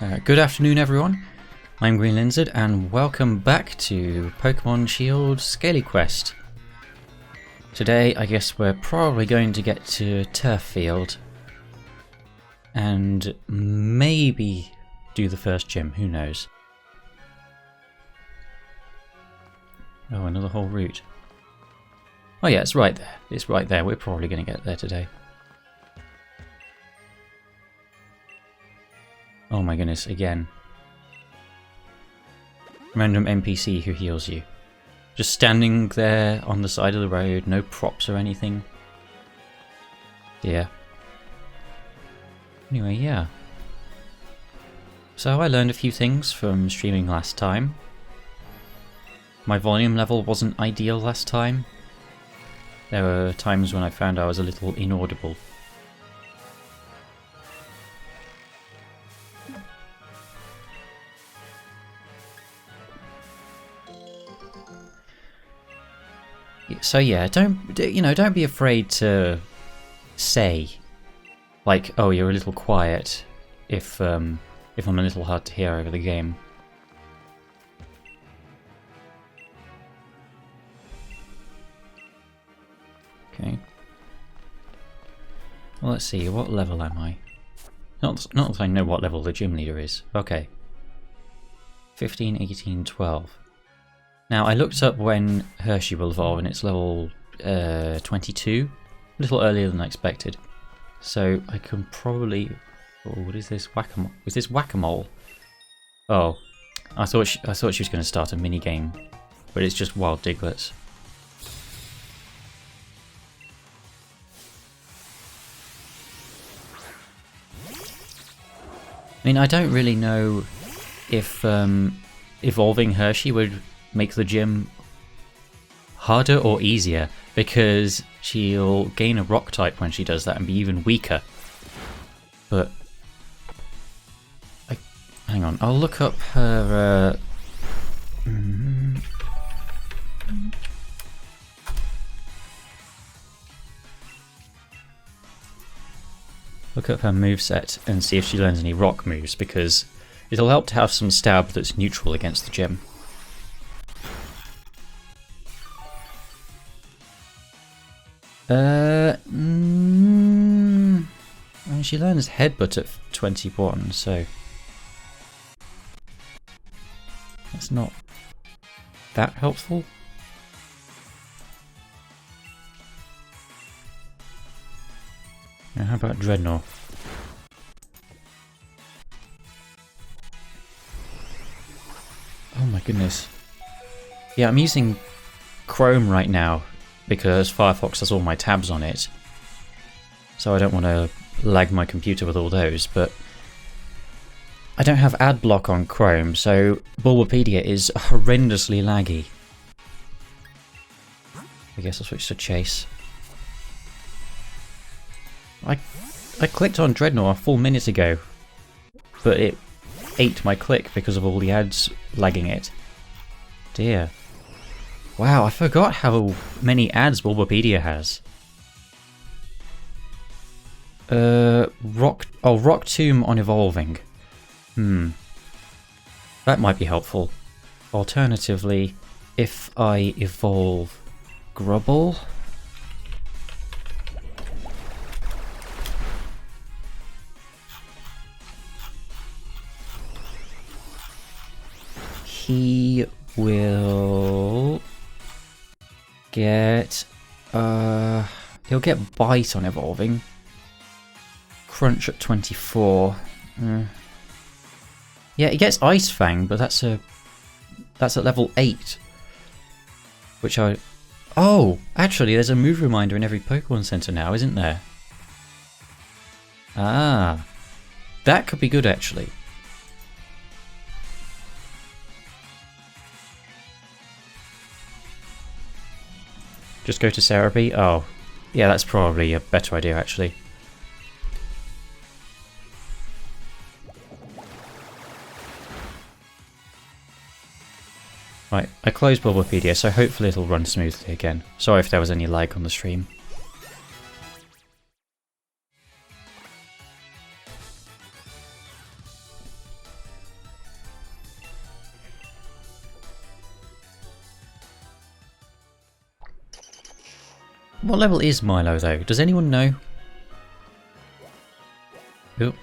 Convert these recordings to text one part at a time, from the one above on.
Good afternoon everyone, I'm Green Lizard and welcome back to Pokemon Shield Scaliequest. Today I guess we're probably going to get to Turf Field and maybe do the first gym, who knows. Oh, another whole route. Oh yeah, it's right there, we're probably going to get there today. Oh my goodness, again. Random NPC who heals you. Just standing there on the side of the road, no props or anything. Yeah. Anyway, yeah. So I learned a few things from streaming last time. My volume level wasn't ideal last time. There were times when I found I was a little inaudible. So yeah, don't be afraid to say, like, oh, you're a little quiet, if I'm a little hard to hear over the game. Okay. Well, let's see, what level am I? Not that I know what level the gym leader is. Okay. 15, 18, 12. Now, I looked up when Hershey will evolve, and it's level 22, a little earlier than I expected. So I can probably... Oh, what is this? Whack-a-mole? Is this Whack-a-Mole? Oh, I thought she was going to start a mini game, but it's just wild Diglets. I mean, I don't really know if evolving Hershey would make the gym harder or easier, because she'll gain a rock type when she does that and be even weaker. But hang on, I'll look up her look up her moveset and see if she learns any rock moves, because it'll help to have some stab that's neutral against the gym. Well, she learns Headbutt at 21, so that's not that helpful. Now, how about Drednaw? Oh my goodness. Yeah, I'm using Chrome right now, because Firefox has all my tabs on it, so I don't want to lag my computer with all those, but I don't have ad block on Chrome, so Bulbapedia is horrendously laggy. I guess I'll switch to Chase. I clicked on Drednaw a full minute ago, but it ate my click because of all the ads lagging it. Dear. Wow, I forgot how many ads Bulbapedia has. Rock Tomb on evolving. That might be helpful. Alternatively, if I evolve Grubble. He will get he'll get Bite on evolving. Crunch at 24. Yeah, he gets Ice Fang, but that's at level 8. Which oh, actually there's a move reminder in every Pokemon Center now, isn't there? Ah, that could be good actually. Just go to Cerebi? Oh, yeah, that's probably a better idea actually. Right, I closed Bulbapedia, so hopefully it'll run smoothly again. Sorry if there was any lag on the stream. What level is Milo though? Does anyone know? Oop.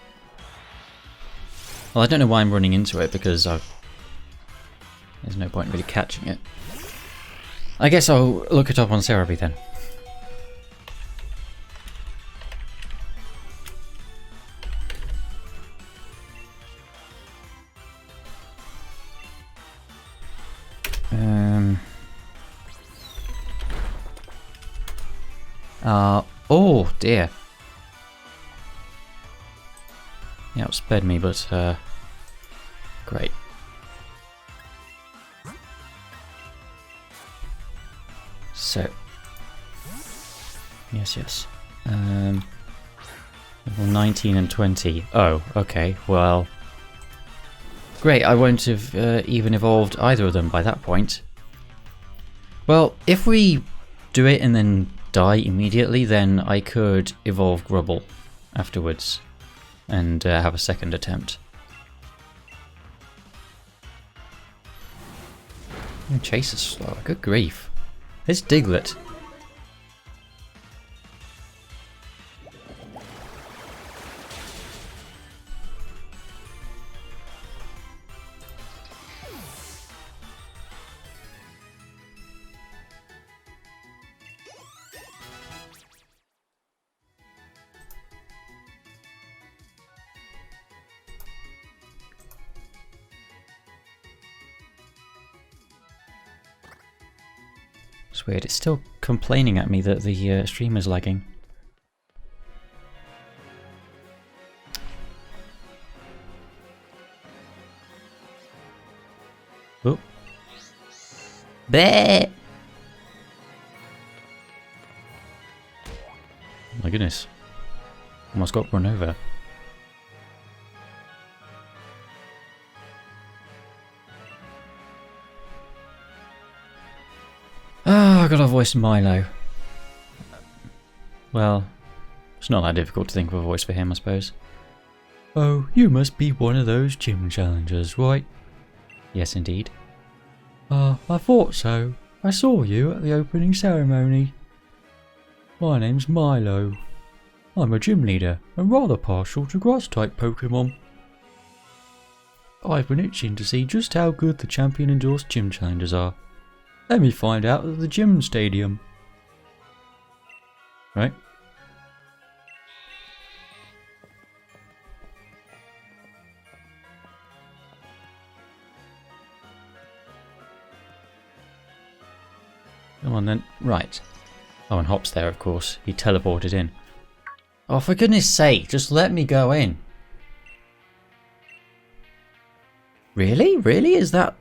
Well, I don't know why I'm running into it because there's no point in really catching it. I guess I'll look it up on Cerebi then. Oh dear. He outsped me, but great. So, yes. Level 19 and 20. Oh, okay. Well, great. I won't have even evolved either of them by that point. Well, if we do it and then die immediately, then I could evolve Grubble afterwards and have a second attempt. Chase is slow. Good grief. This Diglett. It's weird, it's still complaining at me that the stream is lagging. Oh. Bleh! My goodness. Almost got run over. Oh, I gotta voice Milo. Well, it's not that difficult to think of a voice for him, I suppose. Oh, you must be one of those gym challengers, right? Yes, indeed. I thought so. I saw you at the opening ceremony. My name's Milo. I'm a gym leader and rather partial to grass-type Pokémon. I've been itching to see just how good the champion-endorsed gym challengers are. Let me find out at the gym stadium. Right. Come on then. Right. Oh, and Hop's there, of course. He teleported in. Oh, for goodness sake, just let me go in. Really? Really? Is that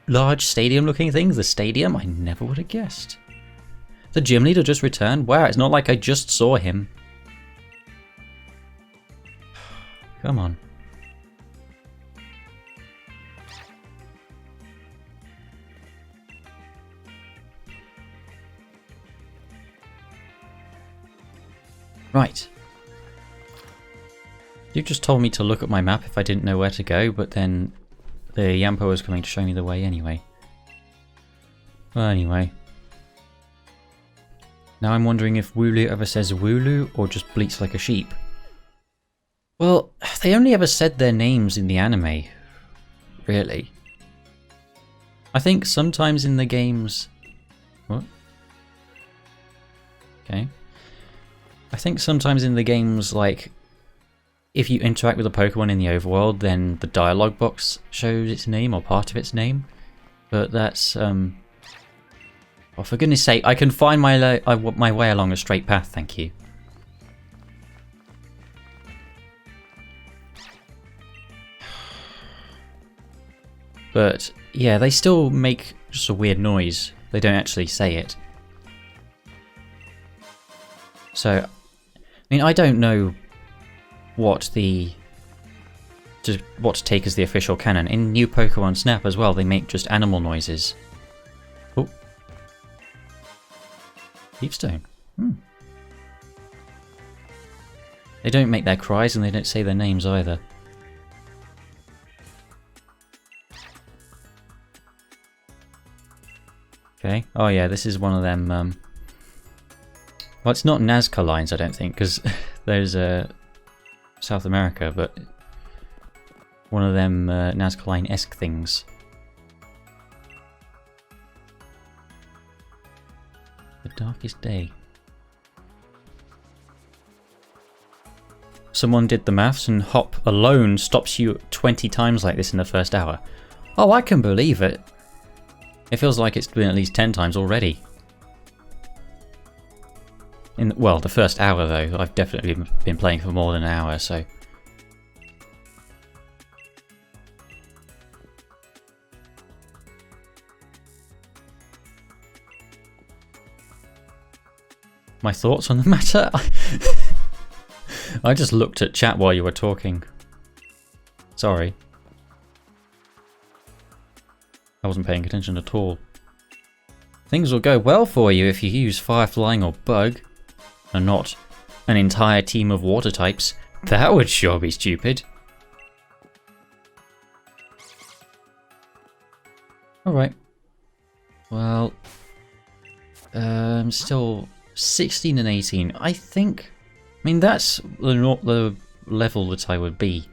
large stadium looking thing the stadium? I never would have guessed. The gym leader just returned? Wow, it's not like I just saw him. Come on. Right. You just told me to look at my map if I didn't know where to go, but then the Yampo was coming to show me the way anyway. Well, anyway. Now I'm wondering if Wooloo ever says Wooloo or just bleats like a sheep. Well, they only ever said their names in the anime. Really. I think sometimes in the games... What? Okay. I think sometimes in the games, like, if you interact with a Pokemon in the overworld, then the dialogue box shows its name or part of its name. But that's, oh, for goodness sake, I can find my way along a straight path, thank you. But, yeah, they still make just a weird noise. They don't actually say it. So, I mean, I don't know what to take as the official canon. In New Pokemon Snap as well, they make just animal noises. Oh. Deepstone. They don't make their cries and they don't say their names either. Okay. Oh yeah, this is one of them Well, it's not Nazca lines, I don't think, because there's South America, but one of them Nazca line-esque things. The darkest day. Someone did the maths and hop alone stops you 20 times like this in the first hour. Oh, I can believe it. It feels like it's been at least 10 times already. Well, the first hour though, I've definitely been playing for more than an hour, so... My thoughts on the matter? I just looked at chat while you were talking. Sorry. I wasn't paying attention at all. Things will go well for you if you use Fire, Flying or Bug, and not an entire team of water types. That would sure be stupid. Alright. Well, still 16 and 18. I think... I mean, that's the level that I would be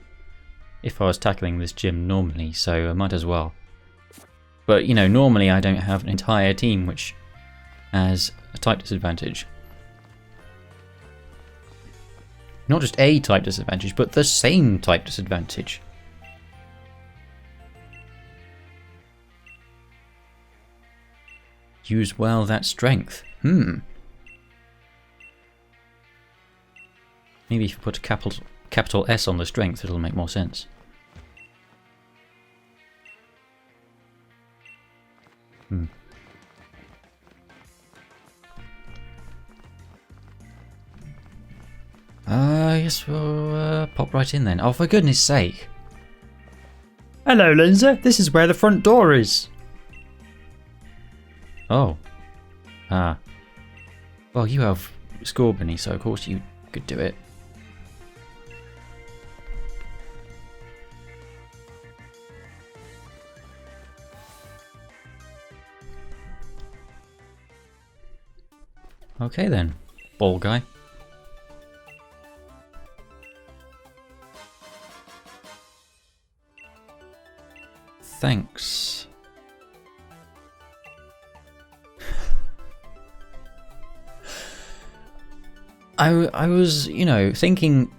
if I was tackling this gym normally, so I might as well. But, you know, normally I don't have an entire team which has a type disadvantage. Not just a type disadvantage, but the same type disadvantage. Use well that strength. Maybe if you put a capital S on the strength, it'll make more sense. Yes, we'll pop right in then. Oh, for goodness sake. Hello, Lindsay. This is where the front door is. Oh. Ah. Well, you have Scorbunny, so of course you could do it. Okay then, ball guy. Thanks. I was, you know, thinking,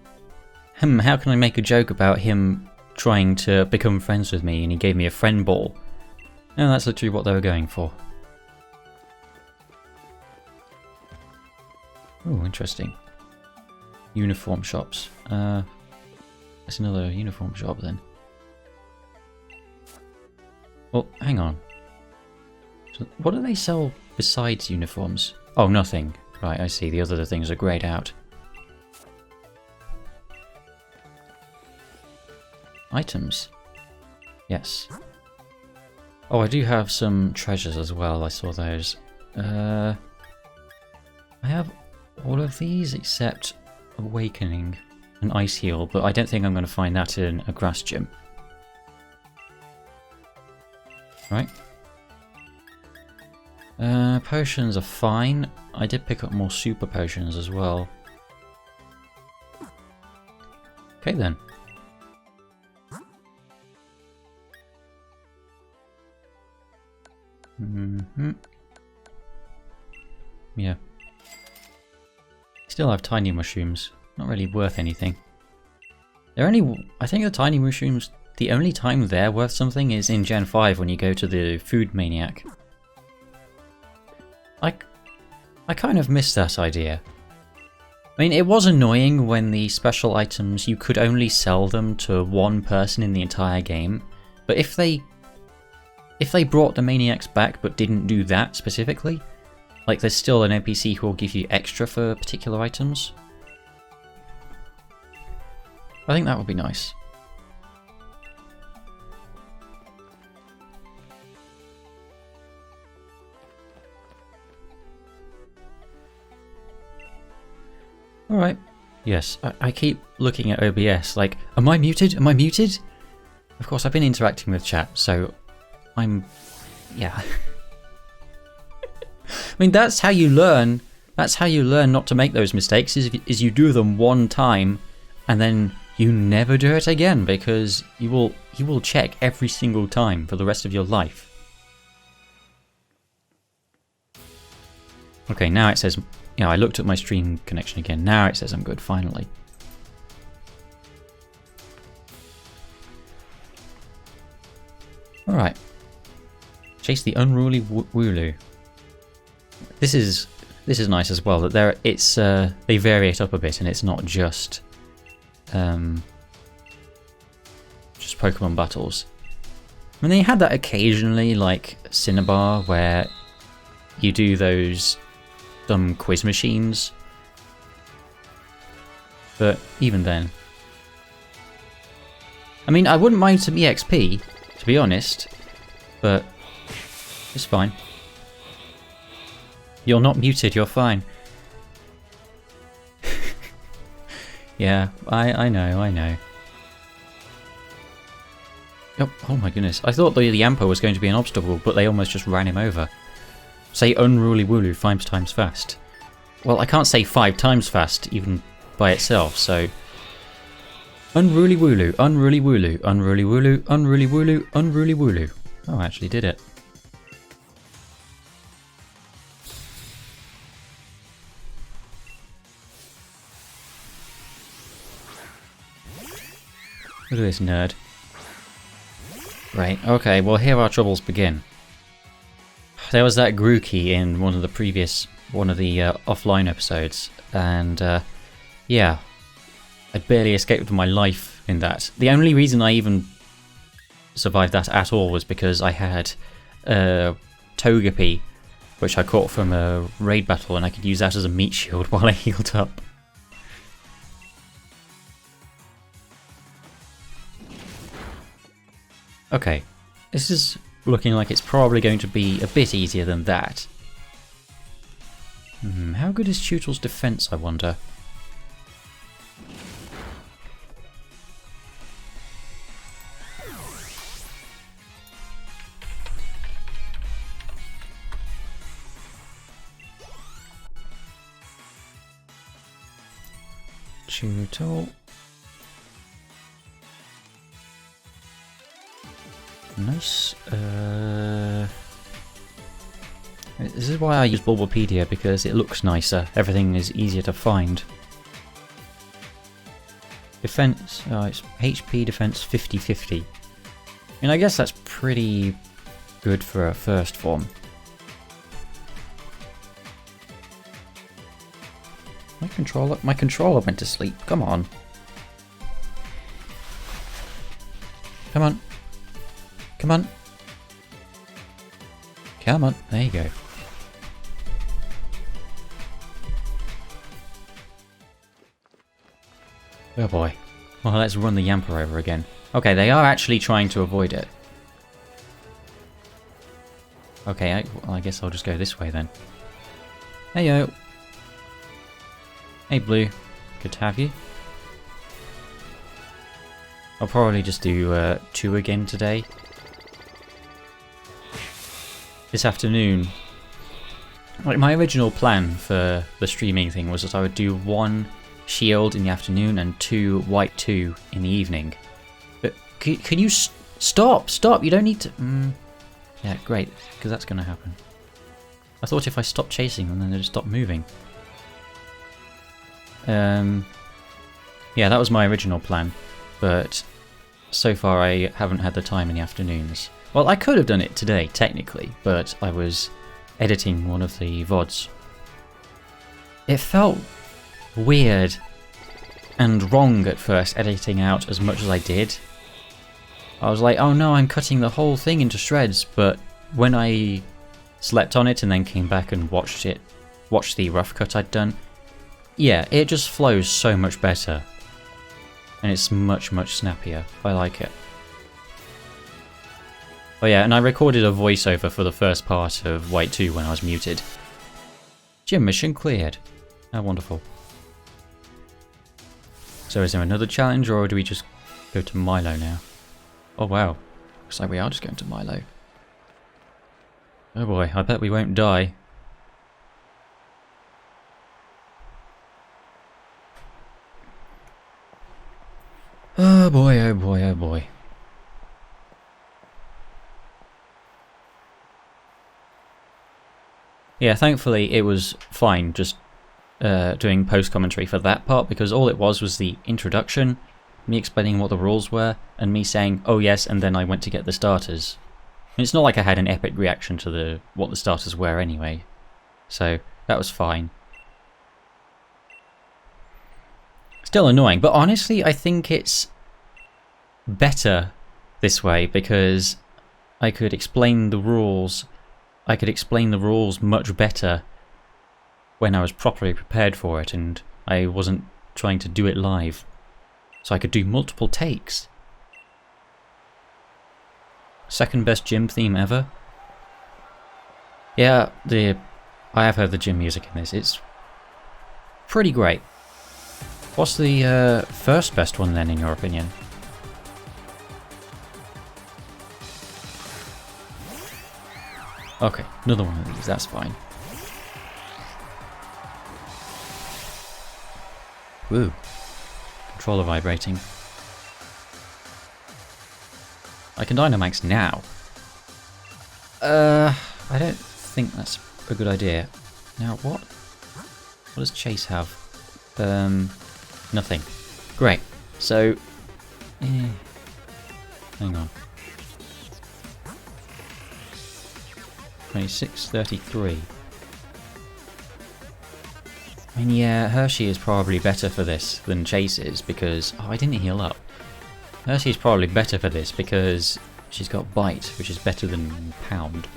how can I make a joke about him trying to become friends with me, and he gave me a friend ball. And that's literally what they were going for. Oh, interesting. Uniform shops. That's another uniform shop then. Well, hang on. So what do they sell besides uniforms? Oh, nothing. Right, I see. The other things are greyed out. Items. Yes. Oh, I do have some treasures as well. I saw those. I have all of these except Awakening and Ice Heal, but I don't think I'm going to find that in a grass gym. Right. Potions are fine. I did pick up more super potions as well. Okay then. Yeah. Still have tiny mushrooms. Not really worth anything. They're only... I think the tiny mushrooms, the only time they're worth something is in Gen 5 when you go to the Food Maniac. I kind of miss that idea. I mean, it was annoying when the special items, you could only sell them to one person in the entire game. But if they brought the Maniacs back but didn't do that specifically, like there's still an NPC who will give you extra for particular items, I think that would be nice. Alright. Yes, I keep looking at OBS like, am I muted? Am I muted? Of course, I've been interacting with chat, so I'm... yeah. I mean, that's how you learn That's how you learn not to make those mistakes, is you do them one time and then you never do it again, because you will check every single time for the rest of your life. Okay, now it says, I looked at my stream connection again. Now it says I'm good, finally. Alright. Chase the unruly Wooloo. This is nice as well, that they vary it up a bit and it's not just Pokemon battles. I mean, they had that occasionally, like Cinnabar, where you do those dumb quiz machines. But even then, I mean, I wouldn't mind some EXP, to be honest, but it's fine. You're not muted, you're fine. Yeah, I know. Oh my goodness, I thought the Yamper was going to be an obstacle, but they almost just ran him over. Say unruly Wooloo 5 times fast. Well, I can't say 5 times fast, even by itself, so... Unruly Wooloo, unruly Wooloo, unruly Wooloo, unruly Wooloo, unruly Wooloo. Oh, I actually did it. Look at this nerd. Right, okay, well here our troubles begin. There was that Grookey in one of the offline episodes, and yeah, I barely escaped with my life in that. The only reason I even survived that at all was because I had Togepi, which I caught from a raid battle, and I could use that as a meat shield while I healed up. Okay, this is looking like it's probably going to be a bit easier than that. How good is Chewtle's defense, I wonder? Chewtle. Nice. This is why I use Bulbapedia, because it looks nicer. Everything is easier to find. Defense, it's HP defense 50-50. I mean, I guess that's pretty good for a first form. My controller went to sleep. Come on. Come on. Come on. Come on. There you go. Oh boy. Well, let's run the Yamper over again. Okay, they are actually trying to avoid it. Okay, I guess I'll just go this way then. Heyo. Hey Blue. Good to have you. I'll probably just do 2 again today. This afternoon. Like, my original plan for the streaming thing was that I would do 1 shield in the afternoon and 2 white 2 in the evening. But can you stop? Stop! You don't need to... Yeah, great, because that's going to happen. I thought if I stopped chasing them, then they'd stop moving. Yeah, that was my original plan, but so far I haven't had the time in the afternoons. Well, I could have done it today, technically, but I was editing one of the VODs. It felt weird and wrong at first, editing out as much as I did. I was like, oh no, I'm cutting the whole thing into shreds, but when I slept on it and then came back and watched the rough cut I'd done, yeah, it just flows so much better. And it's much, much snappier. I like it. Oh yeah, and I recorded a voiceover for the first part of White 2 when I was muted. Gym mission cleared. How wonderful. So is there another challenge, or do we just go to Milo now? Oh wow, looks like we are just going to Milo. Oh boy, I bet we won't die. Oh boy, oh boy, oh boy. Yeah, thankfully it was fine just doing post-commentary for that part, because all it was the introduction, me explaining what the rules were, and me saying, oh yes, and then I went to get the starters. And it's not like I had an epic reaction to what the starters were anyway, so that was fine. Still annoying, but honestly I think it's better this way, because I could explain the rules. I could explain the rules much better when I was properly prepared for it and I wasn't trying to do it live. So I could do multiple takes. Second best gym theme ever. Yeah, I have heard the gym music in this. It's pretty great. What's the first best one then, in your opinion? Okay, another one of these, that's fine. Woo. Controller vibrating. I can Dynamax now. I don't think that's a good idea. Now, what does Chase have? Nothing. Great. So, hang on. 26-33. I mean, yeah, Hershey is probably better for this than Chase is because... Oh, I didn't heal up. Hershey is probably better for this because she's got Bite, which is better than Pound.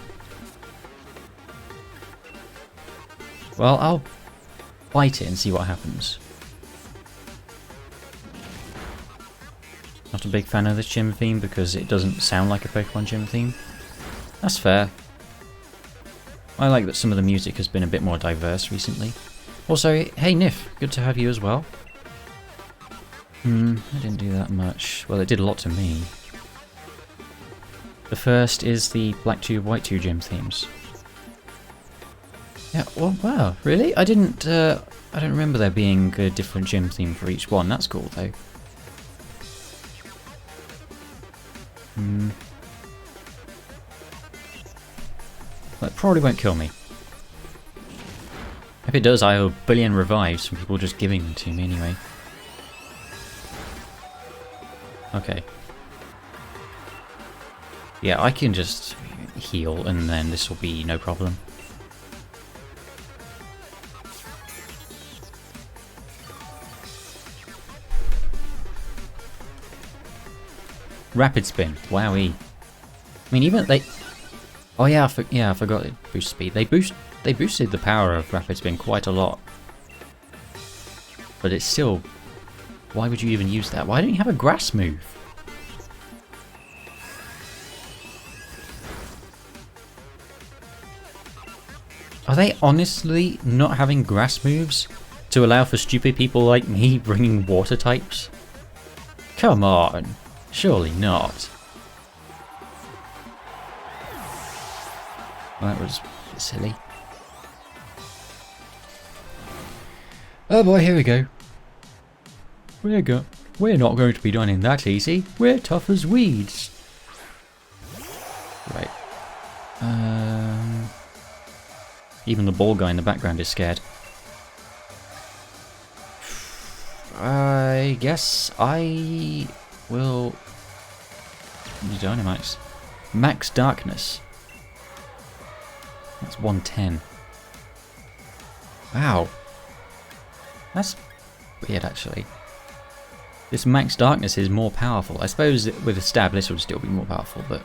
Well, I'll bite it and see what happens. Not a big fan of this gym theme because it doesn't sound like a Pokemon gym theme. That's fair. I like that some of the music has been a bit more diverse recently. Also, hey Nif, good to have you as well. I didn't do that much. Well, it did a lot to me. The first is the Black 2, White 2 gym themes. Yeah, well, wow, really? I don't remember there being a different gym theme for each one. That's cool, though. That probably won't kill me. If it does, I owe a billion revives from people just giving them to me anyway. Okay. Yeah, I can just heal and then this will be no problem. Rapid spin, wowee. I mean, even they... Oh yeah, I forgot it boosts speed. They boosted the power of Rapid Spin quite a lot. But it's still... Why would you even use that? Why don't you have a grass move? Are they honestly not having grass moves to allow for stupid people like me bringing water types? Come on, surely not. Well, that was silly. Oh boy, here we go. We're not going to be done in that easy. We're tough as weeds. Right. Even the ball guy in the background is scared. I guess I will... Dynamax. Max Darkness. That's 110. Wow. That's weird, actually. This Max Darkness is more powerful. I suppose with a stab this would still be more powerful, but...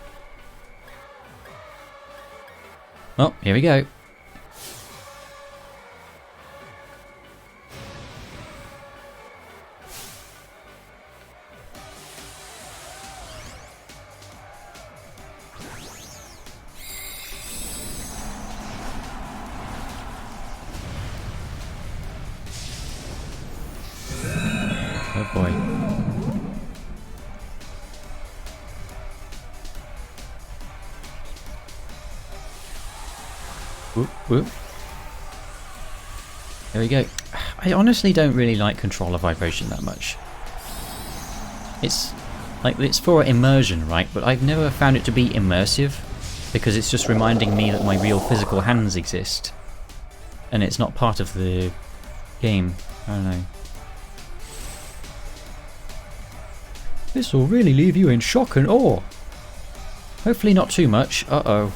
Oh, here we go. Oh boy. Whoop, whoop. There we go. I honestly don't really like controller vibration that much. It's like, it's for immersion, right? But I've never found it to be immersive, because it's just reminding me that my real physical hands exist. And it's not part of the game. I don't know. This will really leave you in shock and awe. Hopefully not too much. Uh-oh.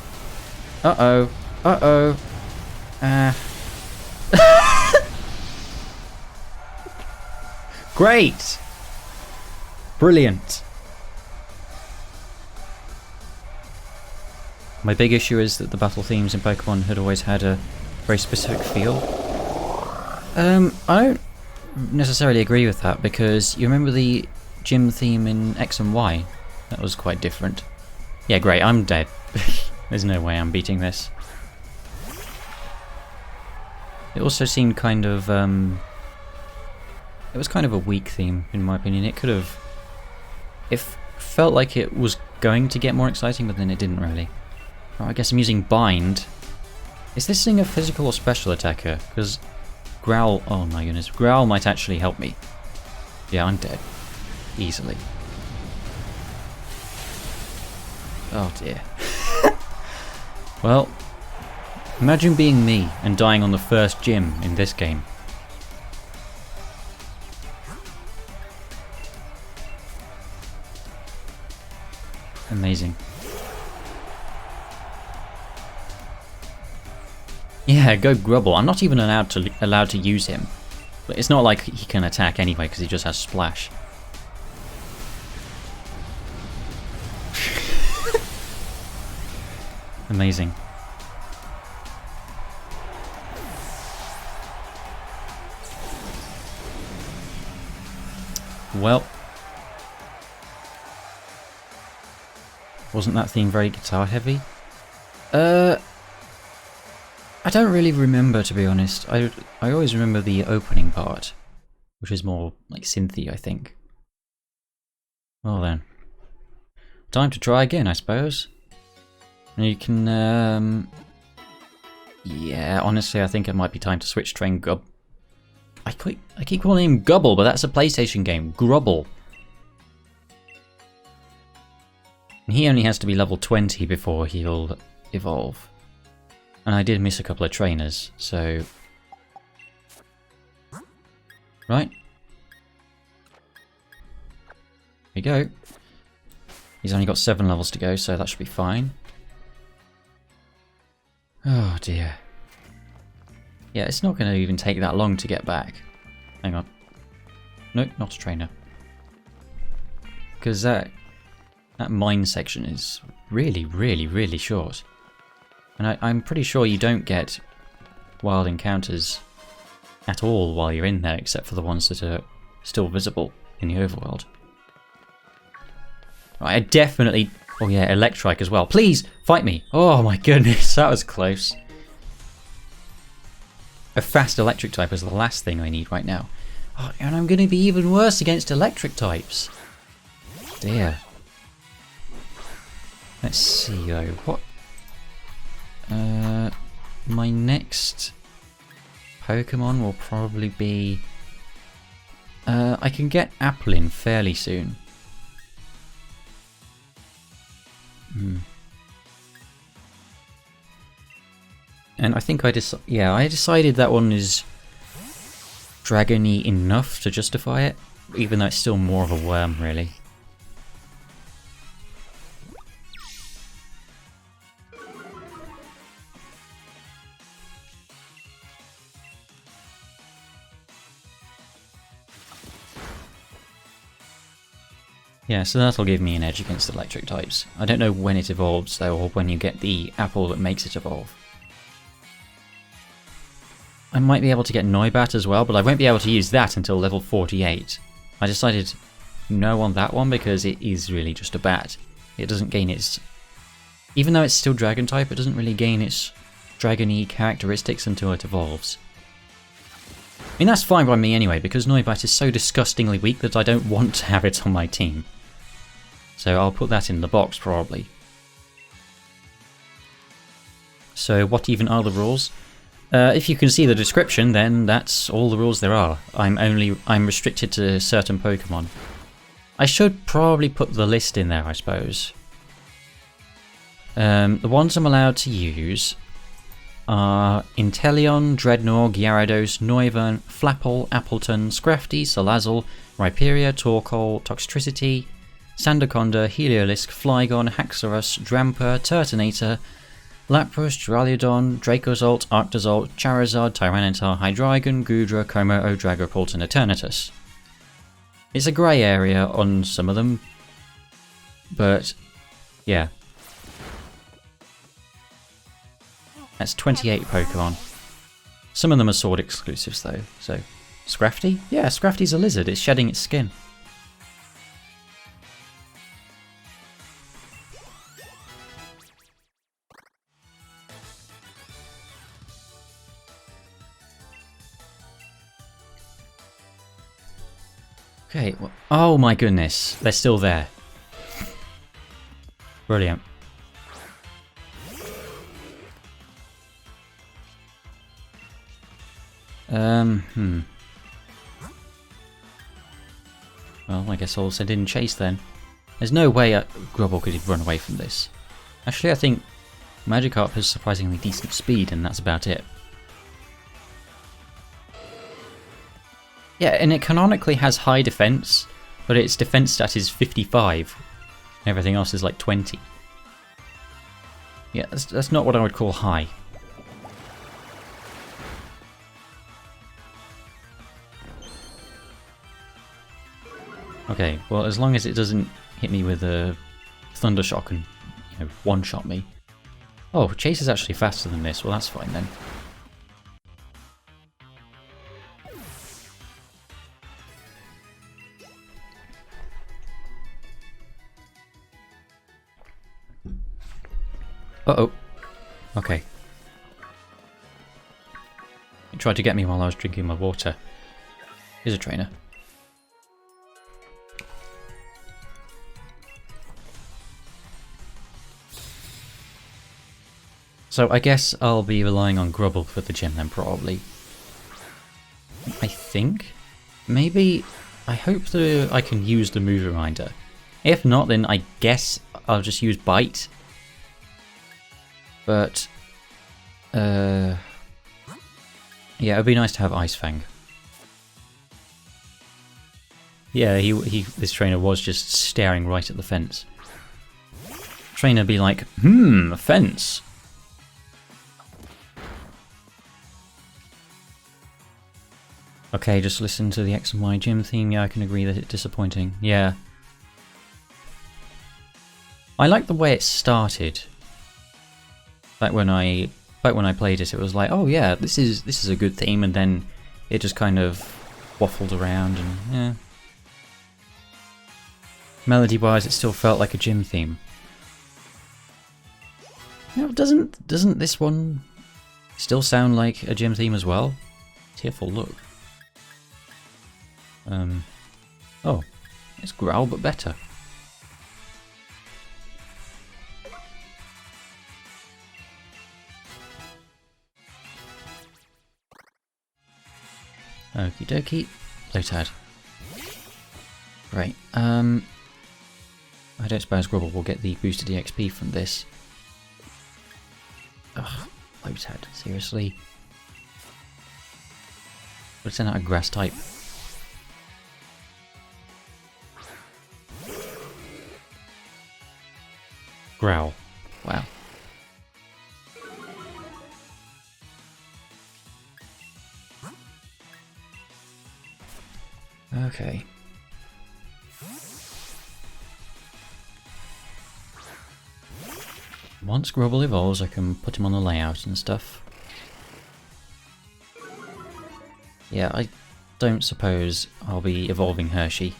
Uh-oh. Uh-oh. Great! Brilliant. My big issue is that the battle themes in Pokemon had always had a very specific feel. I don't necessarily agree with that, because you remember the gym theme in X and Y? That was quite different. Yeah, great, I'm dead. There's no way I'm beating this. It also seemed kind of, it was kind of a weak theme, in my opinion. It could have... It felt like it was going to get more exciting, but then it didn't really. Oh, I guess I'm using Bind. Is this thing a physical or special attacker? Because Growl... Oh my goodness. Growl might actually help me. Yeah, I'm dead. Easily. Oh dear. Well, imagine being me and dying on the first gym in this game. Amazing. Yeah, go Grubble. I'm not even allowed to use him. But it's not like he can attack anyway, because he just has Splash. Amazing. Well, wasn't that theme very guitar heavy? I don't really remember, to be honest. I always remember the opening part, which is more like synthy, I think. Well then, time to try again, I suppose. And you can, yeah, honestly, I think it might be time to switch train I keep calling him Gubble, but that's a PlayStation game. Grubble. And he only has to be level 20 before he'll evolve. And I did miss a couple of trainers, so... Right. Here we go. He's only got 7 levels to go, so that should be fine. Oh dear. Yeah, it's not going to even take that long to get back. Hang on. Nope, not a trainer. Because that mine section is really, really, really short. And I'm pretty sure you don't get wild encounters at all while you're in there, except for the ones that are still visible in the overworld. Right, I definitely... Oh yeah, Electrike as well. Please, fight me! Oh my goodness, that was close. A fast electric type is the last thing I need right now. Oh, and I'm going to be even worse against electric types. Dear. Let's see though, what... my next Pokemon will probably be... I can get Applin fairly soon. And I think I decided that one is dragony enough to justify it, even though it's still more of a worm, really. Yeah, so that'll give me an edge against electric types. I don't know when it evolves though, or when you get the apple that makes it evolve. I might be able to get Noibat as well, but I won't be able to use that until level 48. I decided no on that one because it is really just a bat. It doesn't gain its... Even though it's still dragon type, it doesn't really gain its dragony characteristics until it evolves. I mean, that's fine by me anyway, because Noibat is so disgustingly weak that I don't want to have it on my team. So I'll put that in the box, probably. So what even are the rules? If you can see the description, then that's all the rules there are. I'm restricted to certain Pokemon. I should probably put the list in there, I suppose. The ones I'm allowed to use are Inteleon, Drednaw, Gyarados, Noivern, Flapple, Appletun, Scrafty, Salazzle, Rhyperior, Torkoal, Toxtricity, Sandaconda, Heliolisk, Flygon, Haxorus, Dramper, Turtonator, Lapras, Rhydon, Dracozolt, Arctozolt, Charizard, Tyranitar, Hydreigon, Goodra, Komodo, Dragapult, and Eternatus. It's a grey area on some of them, but yeah. That's 28 Pokemon. Some of them are sword exclusives though, so... Scrafty? Yeah, Scrafty's a lizard, it's shedding its skin. Okay, well, oh my goodness, they're still there. Brilliant. Well, I guess I'll send in Chase then. There's no way Grubble could run away from this. Actually, I think Magikarp has surprisingly decent speed, and that's about it. Yeah, and it canonically has high defense, but its defense stat is 55. Everything else is like 20. Yeah, that's not what I would call high. Okay, well, as long as it doesn't hit me with a Thunder Shock and, you know, one-shot me. Oh, Chase is actually faster than this. Well, that's fine then. Uh-oh. Okay. He tried to get me while I was drinking my water. Here's a trainer. So I guess I'll be relying on Grubble for the gym then, probably. I think? Maybe... I hope that I can use the move reminder. If not, then I guess I'll just use Bite. But... yeah, it'd be nice to have Ice Fang. Yeah, this trainer was just staring right at the fence. Trainer be like, a fence. Okay, just listen to the X and Y gym theme. Yeah, I can agree that it's disappointing. Yeah. I like the way it started. Back when I played it, it was like, oh yeah, this is a good theme, and then it just kind of waffled around, and yeah. Melody-wise, it still felt like a gym theme. You know, doesn't this one still sound like a gym theme as well? Tearful look. Oh, it's Growl but better. Okie dokie. Lotad. Right, I don't suppose Grubble will get the boosted EXP from this. Ugh, Lotad, seriously? Let's send out a grass type. Growl. Wow. Okay. Once Grubble evolves, I can put him on the layout and stuff. Yeah, I don't suppose I'll be evolving Hershey,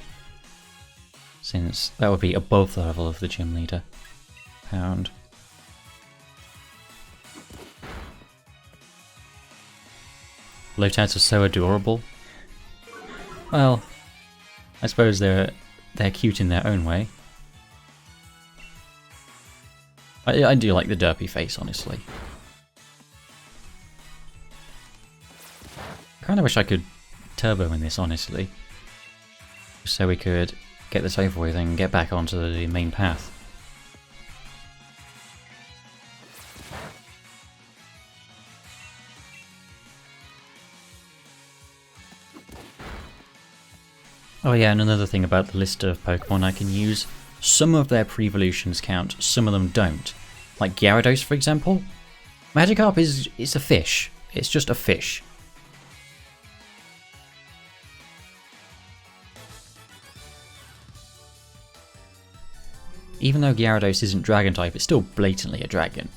since that would be above the level of the gym leader. Pound. Lotads are so adorable. Well, I suppose they're cute in their own way. I do like the derpy face, honestly. I kind of wish I could turbo in this, honestly, so we could get this over with and get back onto the main path. Oh yeah, and another thing about the list of Pokemon I can use, some of their pre-evolutions count, some of them don't. Like Gyarados, for example. Magikarp is a fish. It's just a fish. Even though Gyarados isn't dragon type, it's still blatantly a dragon.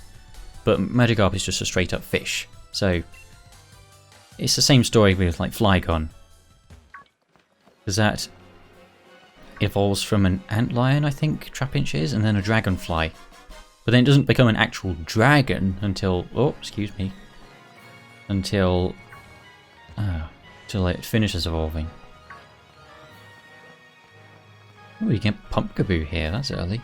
But Magikarp is just a straight up fish. So it's the same story with like Flygon. Because that evolves from an antlion, I think, Trapinch is, and then a dragonfly. But then it doesn't become an actual dragon until... oh, excuse me. Until it finishes evolving. Oh, you get Pumpkaboo here, that's early.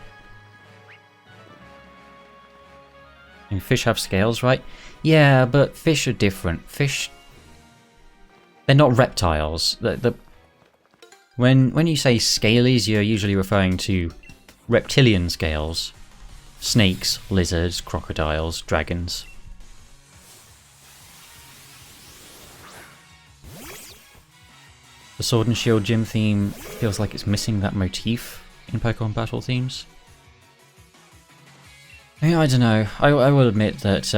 And fish have scales, right? Yeah, but fish are different. Fish... they're not reptiles. When you say scalies, you're usually referring to reptilian scales. Snakes, lizards, crocodiles, dragons. The Sword and Shield gym theme feels like it's missing that motif in Pokemon battle themes. Yeah, I don't know. I will admit that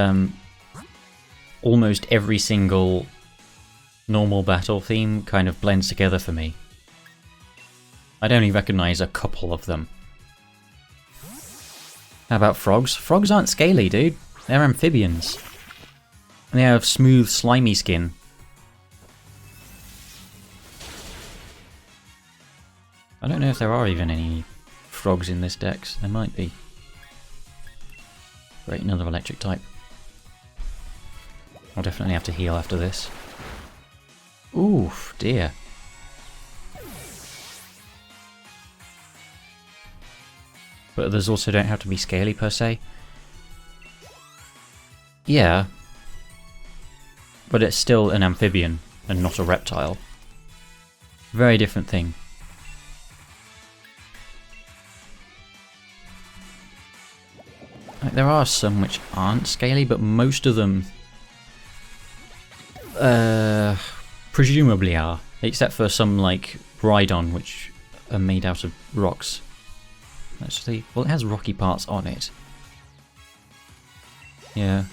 almost every single normal battle theme kind of blends together for me. I'd only recognise a couple of them. How about frogs? Frogs aren't scaly, dude. They're amphibians. And they have smooth, slimy skin. I don't know if there are even any frogs in this dex. There might be. Great, another electric type. I'll definitely have to heal after this. Oof, dear. But others also don't have to be scaly per se. Yeah. But it's still an amphibian and not a reptile. Very different thing. Like, there are some which aren't scaly, but most of them presumably are. Except for some like Rhydon, which are made out of rocks. Actually, well, it has rocky parts on it. Yeah.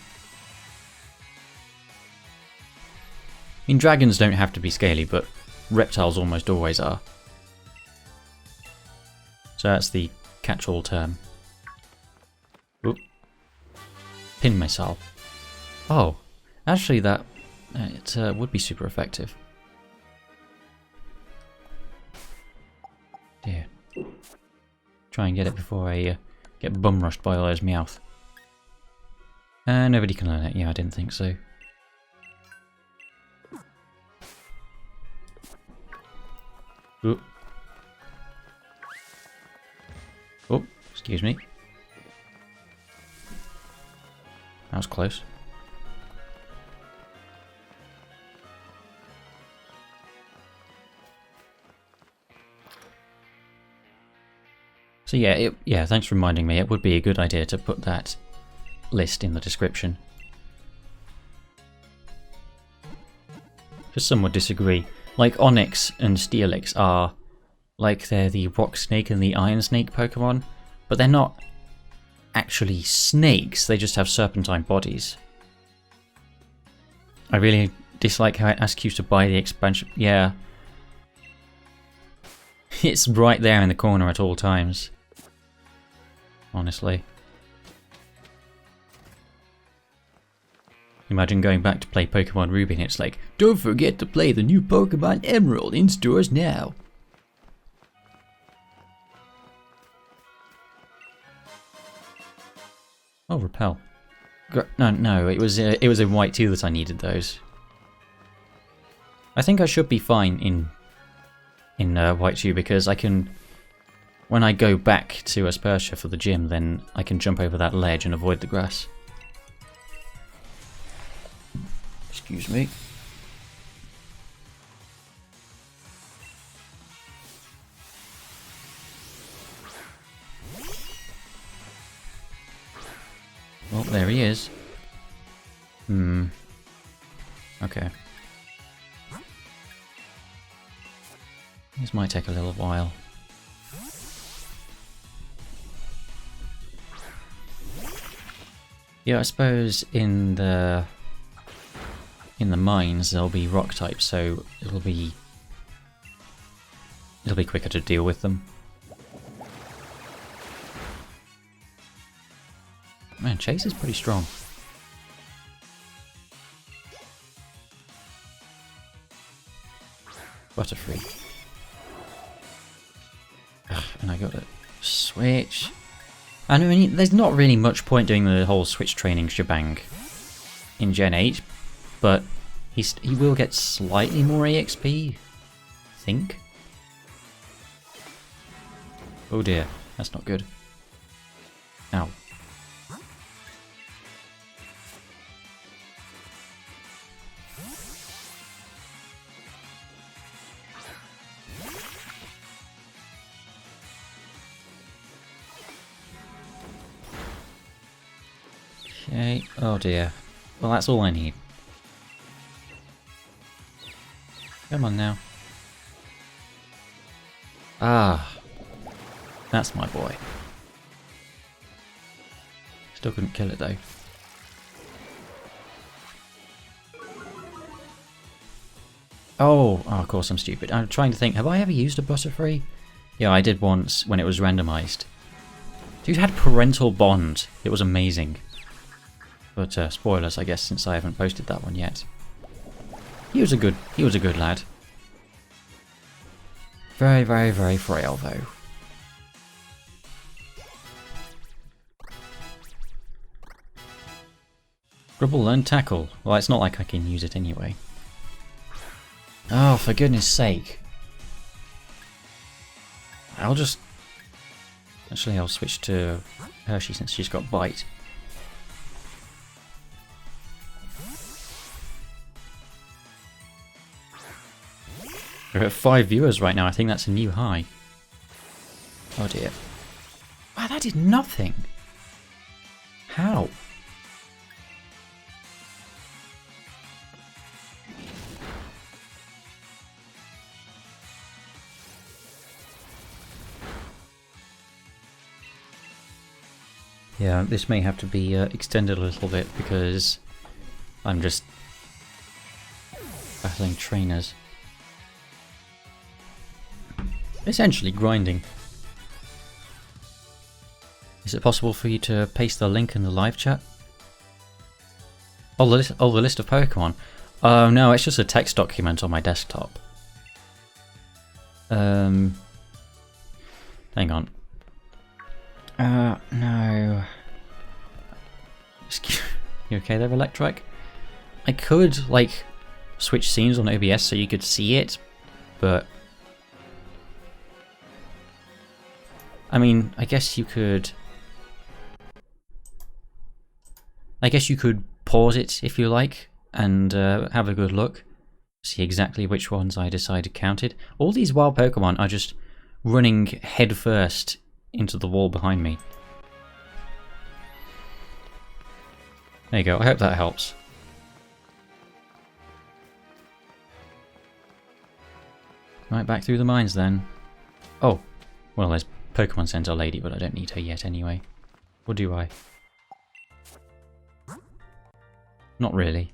I mean, dragons don't have to be scaly, but reptiles almost always are. So that's the catch-all term. Oop. Pin missile. Oh, actually that it would be super effective. Dear. Try and get it before I get bum rushed by all those Meowth. Nobody can learn it. Yeah, I didn't think so. Oop. Oh, excuse me. That was close. So yeah, thanks for reminding me. It would be a good idea to put that list in the description. Because some would disagree. Like Onyx and Steelix are like they're the Rock Snake and the Iron Snake Pokemon, but they're not actually snakes, they just have serpentine bodies. I really dislike how it asks you to buy the expansion. Yeah. It's right there in the corner at all times. Honestly. Imagine going back to play Pokemon Ruby and it's like, don't forget to play the new Pokemon Emerald in stores now. Oh, repel. No, it was in white too that I needed those. I think I should be fine in white too because I can, when I go back to Aspertia for the gym, then I can jump over that ledge and avoid the grass. Excuse me. Oh, there he is. Okay. This might take a little while. Yeah, I suppose in the mines there'll be rock types, so it'll be quicker to deal with them. Man, Chase is pretty strong. Butterfree. Ugh, and I got to switch. I mean, there's not really much point doing the whole switch training shebang in Gen 8, but he will get slightly more EXP, I think. Oh dear, that's not good. Ow. Okay, oh dear. Well, that's all I need. Come on now. Ah. That's my boy. Still couldn't kill it though. Oh, of course I'm stupid. I'm trying to think, have I ever used a Butterfree? Yeah, I did once when it was randomized. Dude had parental bond. It was amazing. But spoilers, I guess, since I haven't posted that one yet. He was a good lad. Very, very, very frail though. Grubble learn tackle. Well, it's not like I can use it anyway. Oh, for goodness sake. Actually, I'll switch to Hershey since she's got bite. We're at 5 viewers right now. I think that's a new high. Oh dear. Wow, that did nothing. How? Yeah, this may have to be extended a little bit because I'm just battling trainers. Essentially grinding. Is it possible for you to paste the link in the live chat? Oh, the list of Pokemon. Oh no, it's just a text document on my desktop. Hang on. No. You okay there, Electric? I could, like, switch scenes on OBS so you could see it, but... I mean, I guess you could pause it if you like, and have a good look. See exactly which ones I decided counted. All these wild Pokemon are just running head first into the wall behind me. There you go, I hope that helps. Right, back through the mines then. Oh, well there's Pokemon Center lady, but I don't need her yet anyway. Or do I? Not really.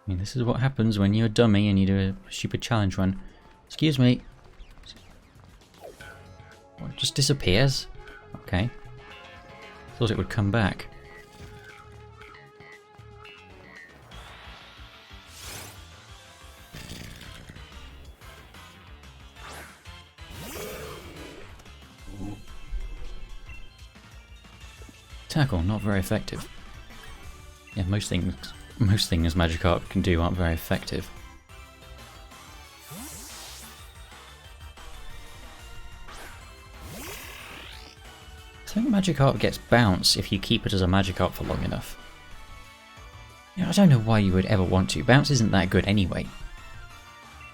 I mean, this is what happens when you're a dummy and you do a stupid challenge run. Excuse me. What, it just disappears? Okay. Thought it would come back. Tackle, not very effective. Yeah, most things Magikarp can do aren't very effective. I think Magikarp gets bounce if you keep it as a Magikarp for long enough. Yeah, I don't know why you would ever want to. Bounce isn't that good anyway.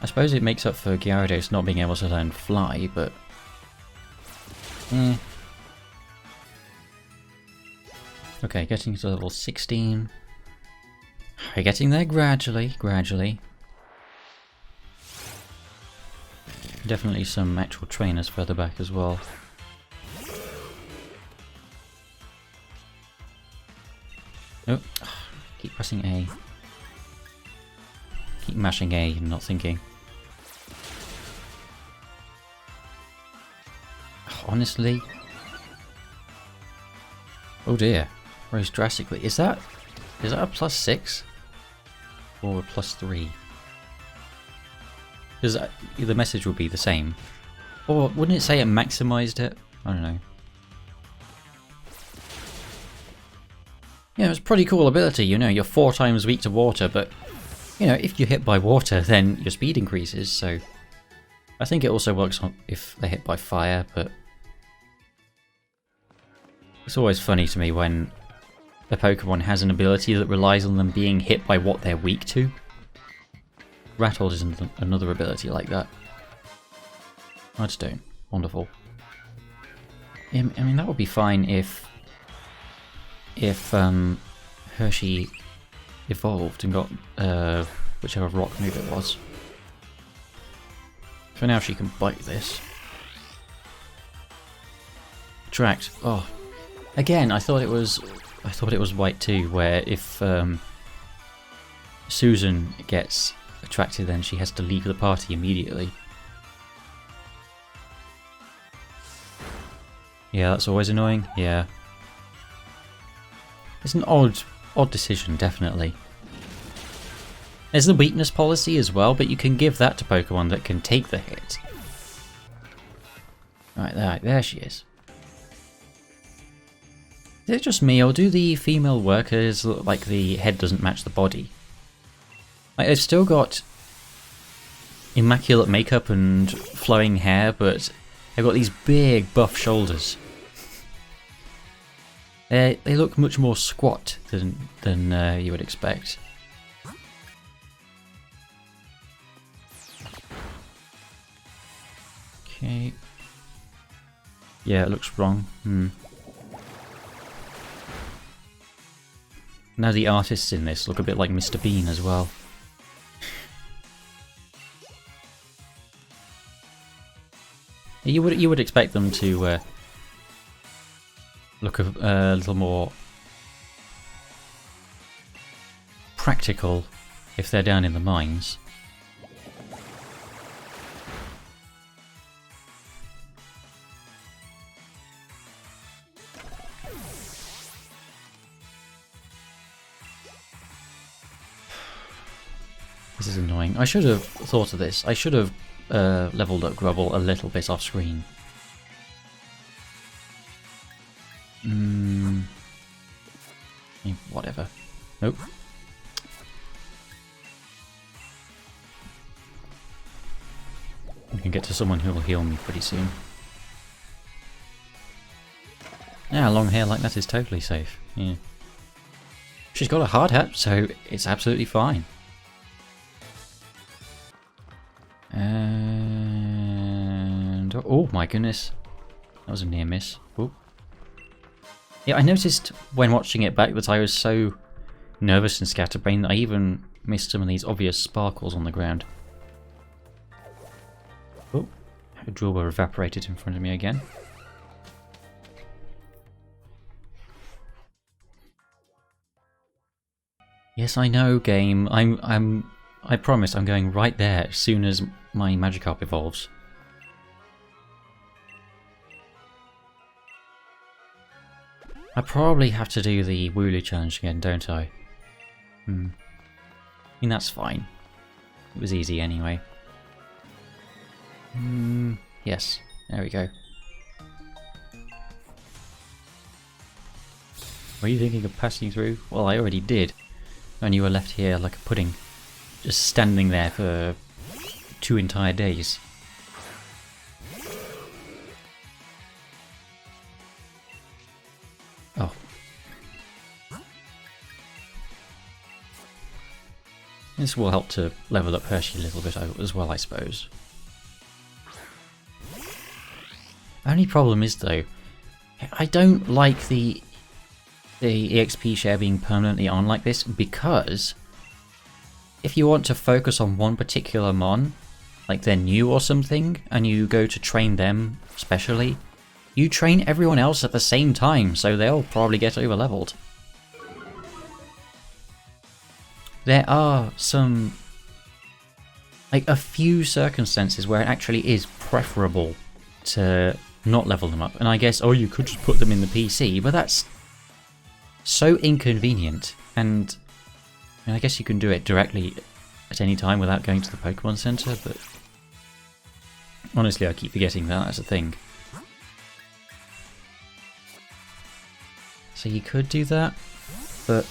I suppose it makes up for Gyarados not being able to learn Fly, but... Okay, getting to level 16. We're getting there gradually. Definitely some actual trainers further back as well. Oh, keep pressing A. Keep mashing A and not thinking. Honestly? Oh dear. Rose drastically. Is that a +6? Or a +3? Because the message would be the same. Or wouldn't it say it maximized it? I don't know. Yeah, it's a pretty cool ability, you know, you're 4 times weak to water, but, you know, if you're hit by water, then your speed increases, so... I think it also works on if they're hit by fire, but... It's always funny to me when a Pokemon has an ability that relies on them being hit by what they're weak to. Rattle is another ability like that. Mudstone. Wonderful. I mean, that would be fine if Hershey evolved and got whichever rock move it was. For now, she can bite this. Attract. Oh, again, I thought it was white too. Where if Susan gets attracted, then she has to leave the party immediately. Yeah, that's always annoying. Yeah. It's an odd decision, definitely. There's the weakness policy as well, but you can give that to Pokemon that can take the hit. Right, there she is. Is it just me, or do the female workers look like the head doesn't match the body? Like, they've still got immaculate makeup and flowing hair, but they've got these big buff shoulders. They look much more squat than you would expect. Okay. Yeah, it looks wrong. Now the artists in this look a bit like Mr. Bean as well. You would expect them to look a little more practical if they're down in the mines. This is annoying. I should have thought of this. I should have leveled up Grubble a little bit off screen. Whatever. Nope. We can get to someone who will heal me pretty soon. Yeah, long hair like that is totally safe. Yeah. She's got a hard hat, so it's absolutely fine. And... oh my goodness. That was a near miss. Ooh. Yeah, I noticed when watching it back that I was so nervous and scatterbrained that I even missed some of these obvious sparkles on the ground. Oh, a Drillbur evaporated in front of me again. Yes, I know, game. I promise I'm going right there as soon as my Magikarp evolves. I probably have to do the Wooloo challenge again, don't I? I mean, that's fine. It was easy anyway. Yes, there we go. Were you thinking of passing through? Well, I already did. And you were left here like a pudding. Just standing there for 2 entire days. Oh. This will help to level up Hershey a little bit as well, I suppose. Only problem is though, I don't like the EXP share being permanently on like this, because if you want to focus on one particular mon, like they're new or something, and you go to train them specially, you train everyone else at the same time, so they'll probably get over-leveled. There are some, like a few circumstances where it actually is preferable to not level them up, and I guess, oh, you could just put them in the PC, but that's so inconvenient, and I guess you can do it directly at any time without going to the Pokemon Center, but honestly I keep forgetting that that's a thing. So you could do that, but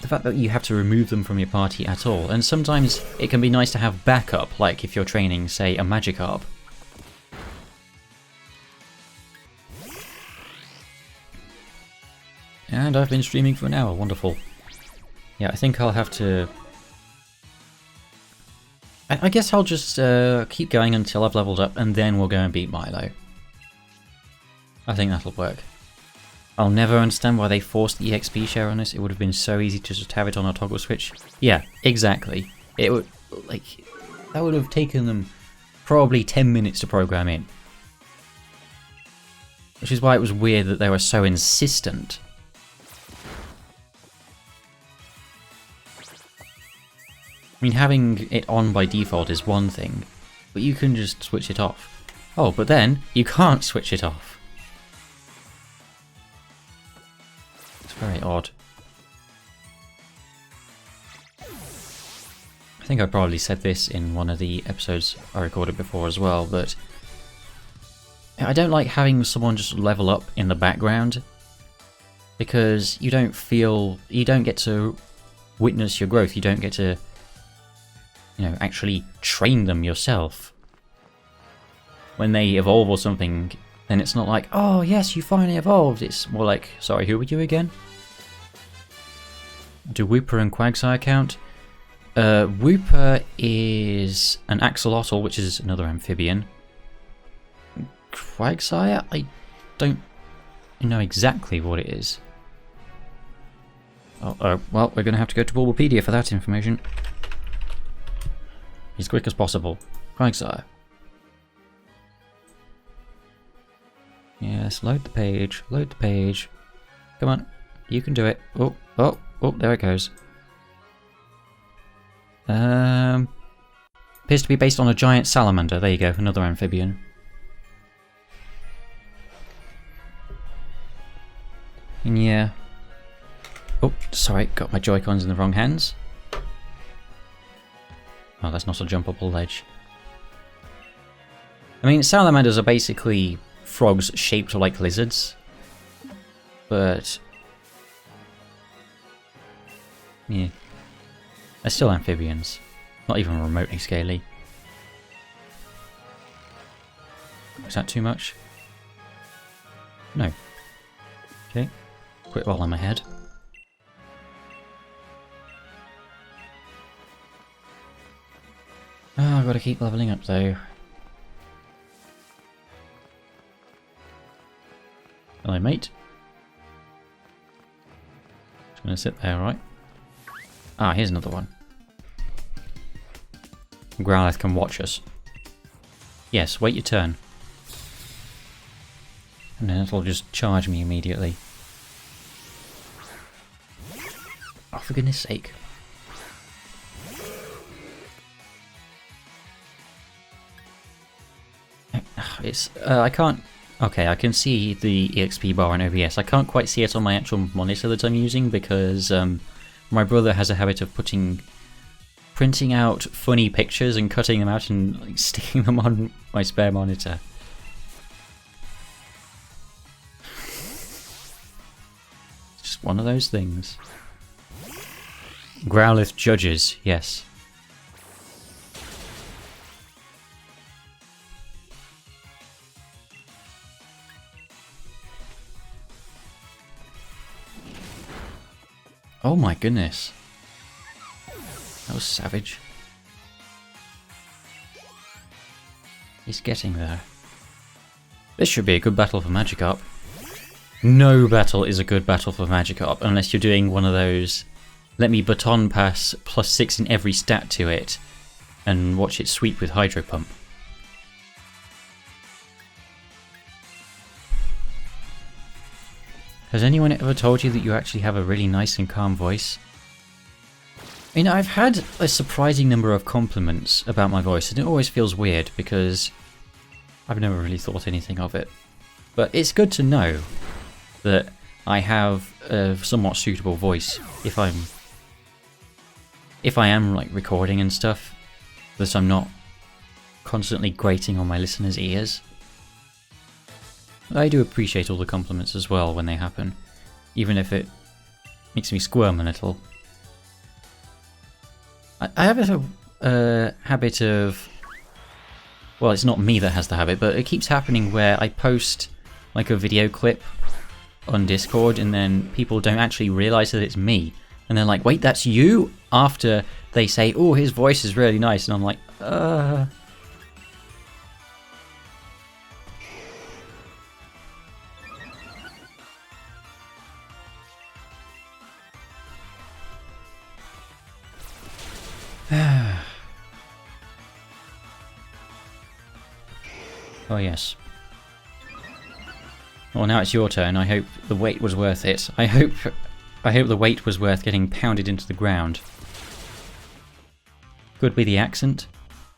the fact that you have to remove them from your party at all, and sometimes it can be nice to have backup, like if you're training, say, a Magikarp. And I've been streaming for an hour, wonderful. Yeah, I think I'll have to... I guess I'll just keep going until I've leveled up, and then we'll go and beat Milo. I think that'll work. I'll never understand why they forced the EXP share on this. It would have been so easy to just have it on a toggle switch. Yeah, exactly. It would, like, that would have taken them probably 10 minutes to program in. Which is why it was weird that they were so insistent. I mean, having it on by default is one thing, but you can just switch it off. Oh, but then you can't switch it off. It's very odd. I think I probably said this in one of the episodes I recorded before as well, but I don't like having someone just level up in the background, because you don't get to witness your growth, you don't get to, you know, actually train them yourself. When they evolve or something, then it's not like, oh yes, you finally evolved. It's more like, sorry, who were you again? Do Wooper and Quagsire count? Wooper is an axolotl, which is another amphibian. Quagsire? I don't know exactly what it is. Oh, well, we're going to have to go to Bulbapedia for that information. As quick as possible. Quagsire. Yes, load the page. Load the page. Come on. You can do it. Oh, there it goes. Appears to be based on a giant salamander. There you go, another amphibian. Yeah. Oh, sorry, got my Joy-Cons in the wrong hands. Oh, that's not a jumpable ledge. I mean, salamanders are basically frogs shaped like lizards. But... yeah. They're still amphibians. Not even remotely scaly. Is that too much? No. Okay. Quit while I'm ahead. Oh, I've got to keep leveling up though. Hello, mate. Just gonna sit there, right? Ah, here's another one. Growlithe can watch us. Yes, wait your turn. And then it'll just charge me immediately. Oh, for goodness sake. It's, I can't... okay, I can see the EXP bar on OBS. I can't quite see it on my actual monitor that I'm using because my brother has a habit of printing out funny pictures and cutting them out and like, sticking them on my spare monitor. It's just one of those things. Growlithe judges, yes. Oh my goodness. That was savage. He's getting there. This should be a good battle for Magikarp. No battle is a good battle for Magikarp unless you're doing one of those let me baton pass +6 in every stat to it and watch it sweep with Hydro Pump. Has anyone ever told you that you actually have a really nice and calm voice? I mean, I've had a surprising number of compliments about my voice, and it always feels weird because I've never really thought anything of it. But it's good to know that I have a somewhat suitable voice if I am like recording and stuff, that I'm not constantly grating on my listeners' ears. I do appreciate all the compliments as well when they happen, even if it makes me squirm a little. I have a habit of... Well, it's not me that has the habit, but it keeps happening where I post like a video clip on Discord and then people don't actually realise that it's me. And they're like, wait, that's you? After they say, oh, his voice is really nice. And I'm like, Oh yes. Well, now it's your turn. I hope the wait was worth it. I hope the wait was worth getting pounded into the ground. Could be the accent.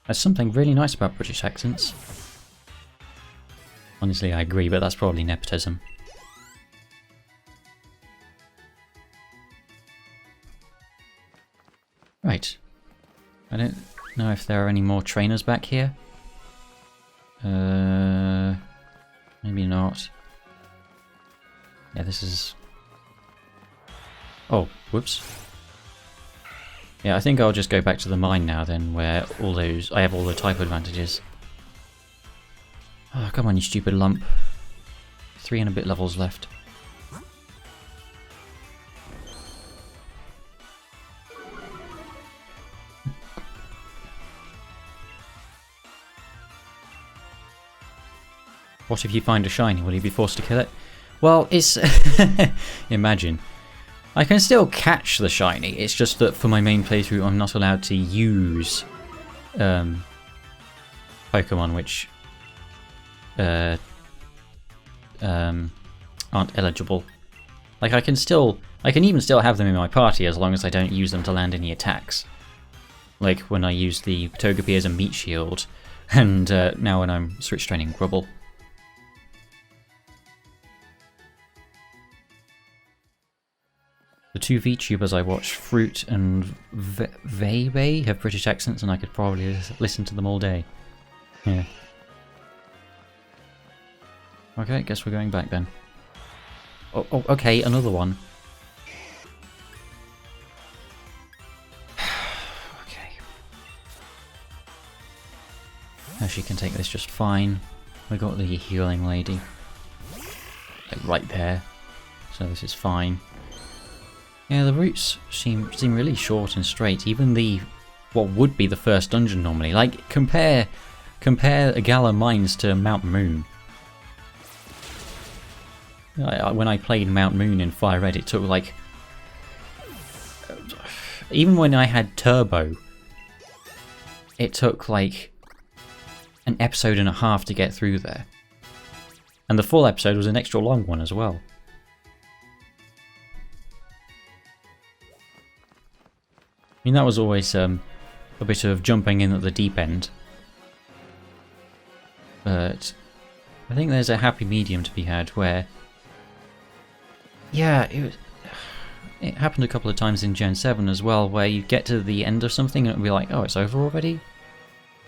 There's something really nice about British accents. Honestly, I agree, but that's probably nepotism. Right. I don't know if there are any more trainers back here. Maybe not. Yeah, this is... Oh, whoops. Yeah, I think I'll just go back to the mine now then, where all those... I have all the type advantages. Oh, come on, you stupid lump. 3 and a bit levels left. What if you find a shiny? Will you be forced to kill it? Well, it's... Imagine. I can still catch the shiny, it's just that for my main playthrough I'm not allowed to use Pokemon which aren't eligible. Like I can even still have them in my party as long as I don't use them to land any attacks. Like when I use the Togepi as a meat shield, and now when I'm switch training Grubble. The two VTubers I watch, Fruit and Vebe, have British accents and I could probably listen to them all day. Yeah. Okay, guess we're going back then. Oh, okay, another one. Okay. Now she can take this just fine. We got the healing lady. Like right there. So this is fine. Yeah, the routes seem really short and straight. Even what would be the first dungeon normally. Like compare Agala Mines to Mount Moon. When I played Mount Moon in Fire Red, it took like... Even when I had Turbo, it took like an episode and a half to get through there. And the full episode was an extra long one as well. I mean, that was always a bit of jumping in at the deep end. But I think there's a happy medium to be had where... Yeah, it happened a couple of times in Gen 7 as well, where you get to the end of something and it'll be like, oh, it's over already?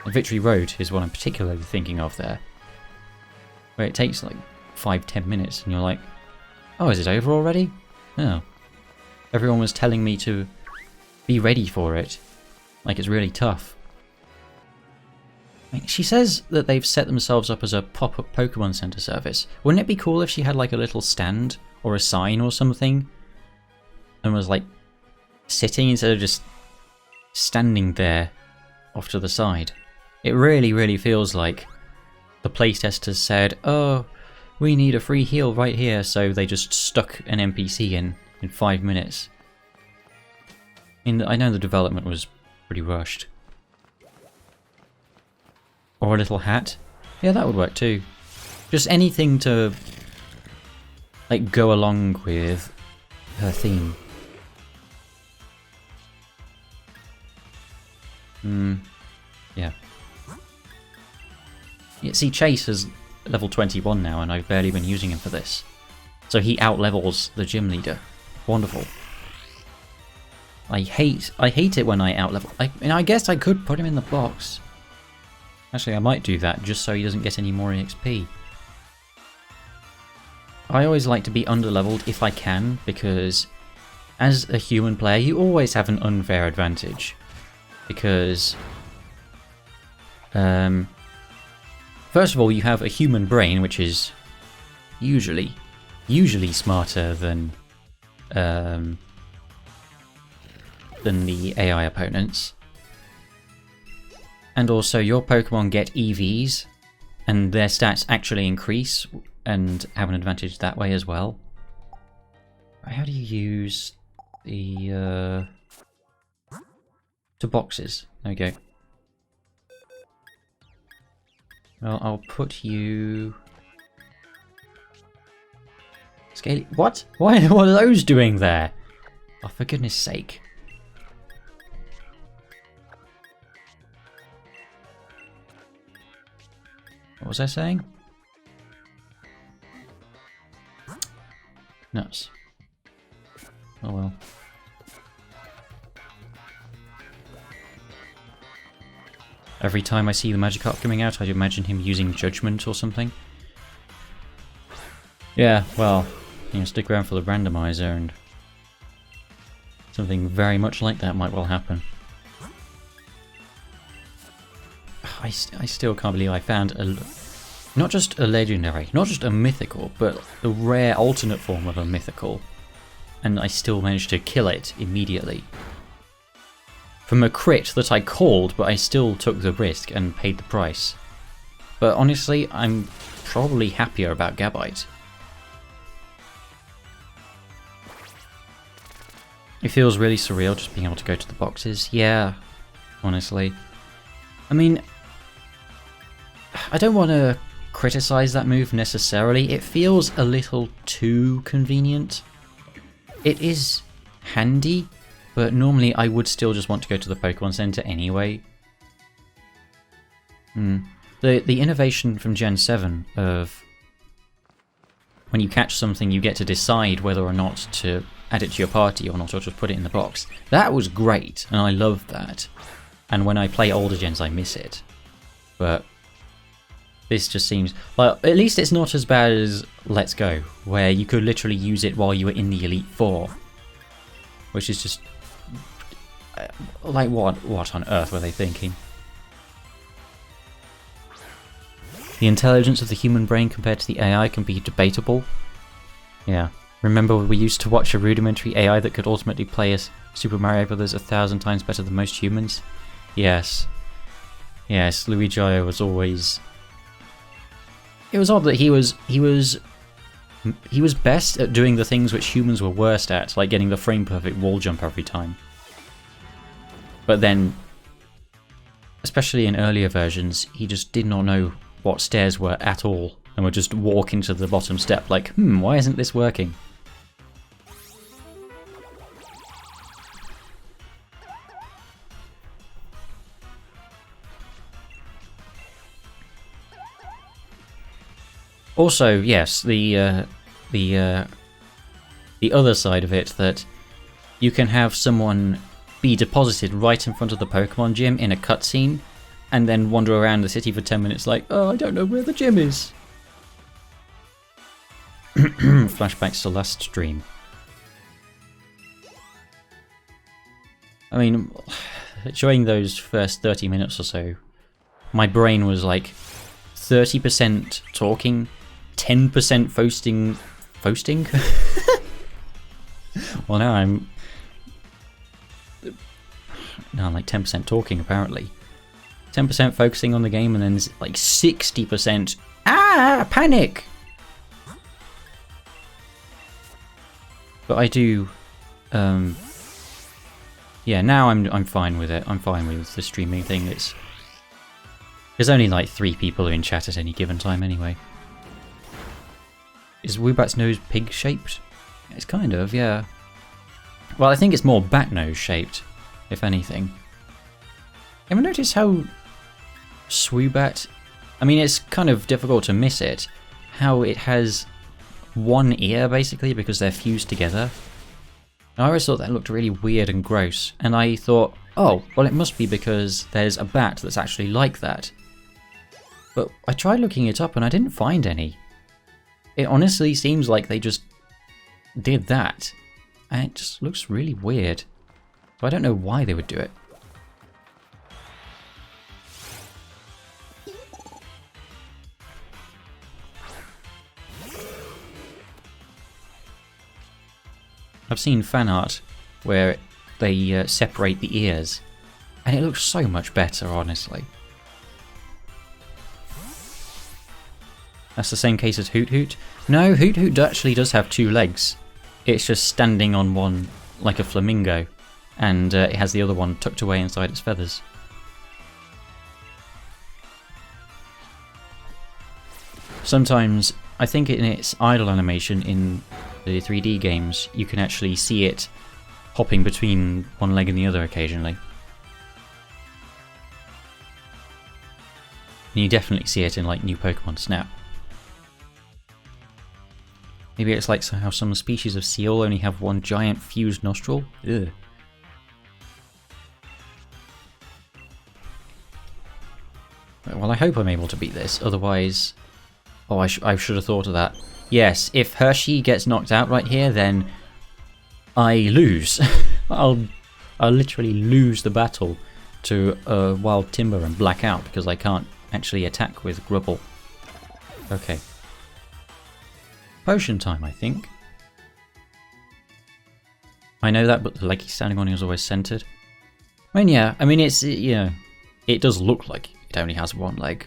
Victory Road is what I'm particularly thinking of there. Where it takes like 5-10 minutes and you're like, oh, is it over already? No. Everyone was telling me to be ready for it. Like it's really tough. I mean, she says that they've set themselves up as a pop-up Pokemon Center service. Wouldn't it be cool if she had like a little stand or a sign or something and was like sitting instead of just standing there off to the side. It really, really feels like the playtesters said, oh, we need a free heal right here, so they just stuck an NPC in 5 minutes. I know the development was pretty rushed. Or a little hat. Yeah, that would work too. Just anything to like go along with her theme. Yeah. See, Chase is level 21 now, and I've barely been using him for this. So he outlevels the gym leader. Wonderful. I hate it when I outlevel. I guess I could put him in the box. Actually, I might do that just so he doesn't get any more EXP. I always like to be underleveled if I can, because as a human player, you always have an unfair advantage. Because, first of all, you have a human brain, which is usually smarter than the AI opponents. And also, your Pokemon get EVs, and their stats actually increase and have an advantage that way as well. How do you use the to boxes? There we go. Well, I'll put you. What? What are those doing there? Oh, for goodness sake. What was I saying? Nuts. Oh well. Every time I see the Magikarp coming out, I'd imagine him using Judgment or something. Yeah, well, stick around for the randomizer and something very much like that might well happen. I still can't believe I found not just a legendary, not just a mythical, but a rare alternate form of a mythical, and I still managed to kill it immediately. From a crit that I called, but I still took the risk and paid the price. But honestly, I'm probably happier about Gabite. It feels really surreal just being able to go to the boxes. Yeah, honestly. I mean, I don't want to criticize that move necessarily. It feels a little too convenient. It is handy, but normally I would still just want to go to the Pokemon Center anyway. The innovation from Gen 7 of when you catch something you get to decide whether or not to add it to your party or not, or just put it in the box. That was great, and I love that. And when I play older gens I miss it. But this just seems... well, at least it's not as bad as Let's Go, where you could literally use it while you were in the Elite Four. Which is just... like, what on earth were they thinking? The intelligence of the human brain compared to the AI can be debatable. Yeah. Remember we used to watch a rudimentary AI that could ultimately play as Super Mario Bros. 1,000 times better than most humans? Yes. Yes, Luigi was always... it was odd that he was best at doing the things which humans were worst at, like getting the frame-perfect wall jump every time. But then, especially in earlier versions, he just did not know what stairs were at all, and would just walk into the bottom step like, why isn't this working? Also, yes, the other side of it, that you can have someone be deposited right in front of the Pokemon gym in a cutscene, and then wander around the city for 10 minutes like, oh, I don't know where the gym is. Flashbacks to last stream. I mean, during those first 30 minutes or so, my brain was like 30% talking, 10% posting. Well, now I'm... no, like 10% talking apparently. 10% focusing on the game, and then like 60% panic. But I do, yeah. Now I'm fine with it. I'm fine with the streaming thing. There's only like 3 people in chat at any given time anyway. Is Woobat's nose pig shaped? It's kind of, yeah. Well, I think it's more bat nose shaped, if anything. Ever notice how Swoobat, I mean, it's kind of difficult to miss it, how it has one ear basically because they're fused together. I always thought that looked really weird and gross, and I thought, oh, well, it must be because there's a bat that's actually like that. But I tried looking it up and I didn't find any. It honestly seems like they just did that, and it just looks really weird. So I don't know why they would do it. I've seen fan art where they separate the ears, and it looks so much better, honestly. That's the same case as Hoot Hoot. No, Hoot Hoot actually does have 2 legs. It's just standing on one like a flamingo, and it has the other one tucked away inside its feathers. Sometimes, I think in its idle animation in the 3D games, you can actually see it hopping between one leg and the other occasionally. And you definitely see it in like new Pokemon Snap. Maybe it's like how some species of seal only have one giant fused nostril? Ugh. Well, I hope I'm able to beat this, otherwise... Oh, I should have thought of that. Yes, if Hershey gets knocked out right here, then I lose. I'll literally lose the battle to Wild Timber and Blackout because I can't actually attack with Grubble. Okay. Potion time, I think. I know that, but the leg he's standing on is always centered. I mean, yeah, I mean, it's, you know, it does look like it only has one leg.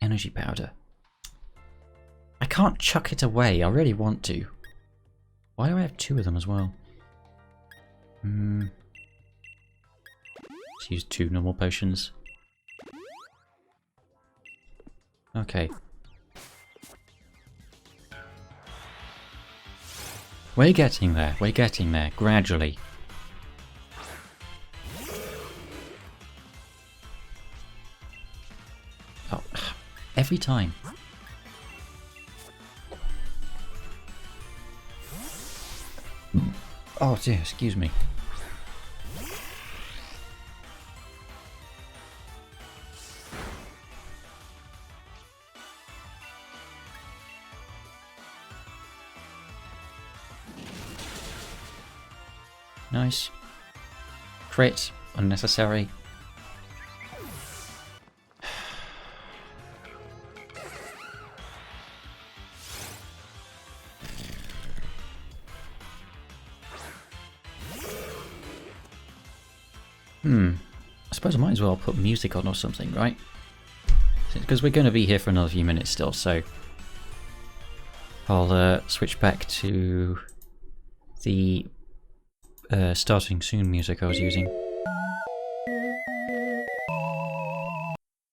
Energy powder. I can't chuck it away, I really want to. Why do I have 2 of them as well? Let's use 2 normal potions. Okay. We're getting there, gradually. Oh, every time. Oh dear, excuse me. Nice. Crit, unnecessary. I suppose I might as well put music on or something, right? Because we're going to be here for another few minutes still, so I'll switch back to the starting soon music I was using.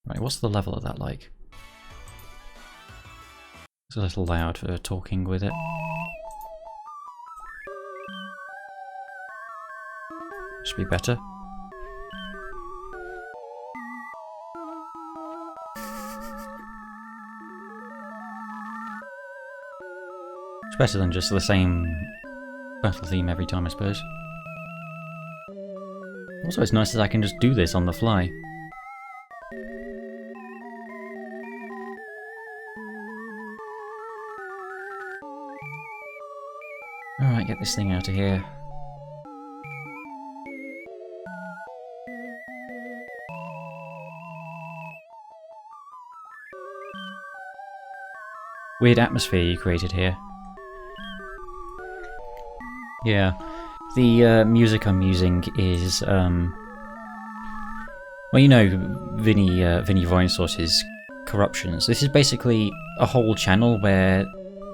Right, what's the level of that like? It's a little loud for talking with it. Should be better. It's better than just the same battle theme every time, I suppose. Also, it's nice that I can just do this on the fly. Alright, get this thing out of here. weird atmosphere you created here. Yeah, the music I'm using is, well, you know, Vinny Vinesource's Corruptions. This is basically a whole channel where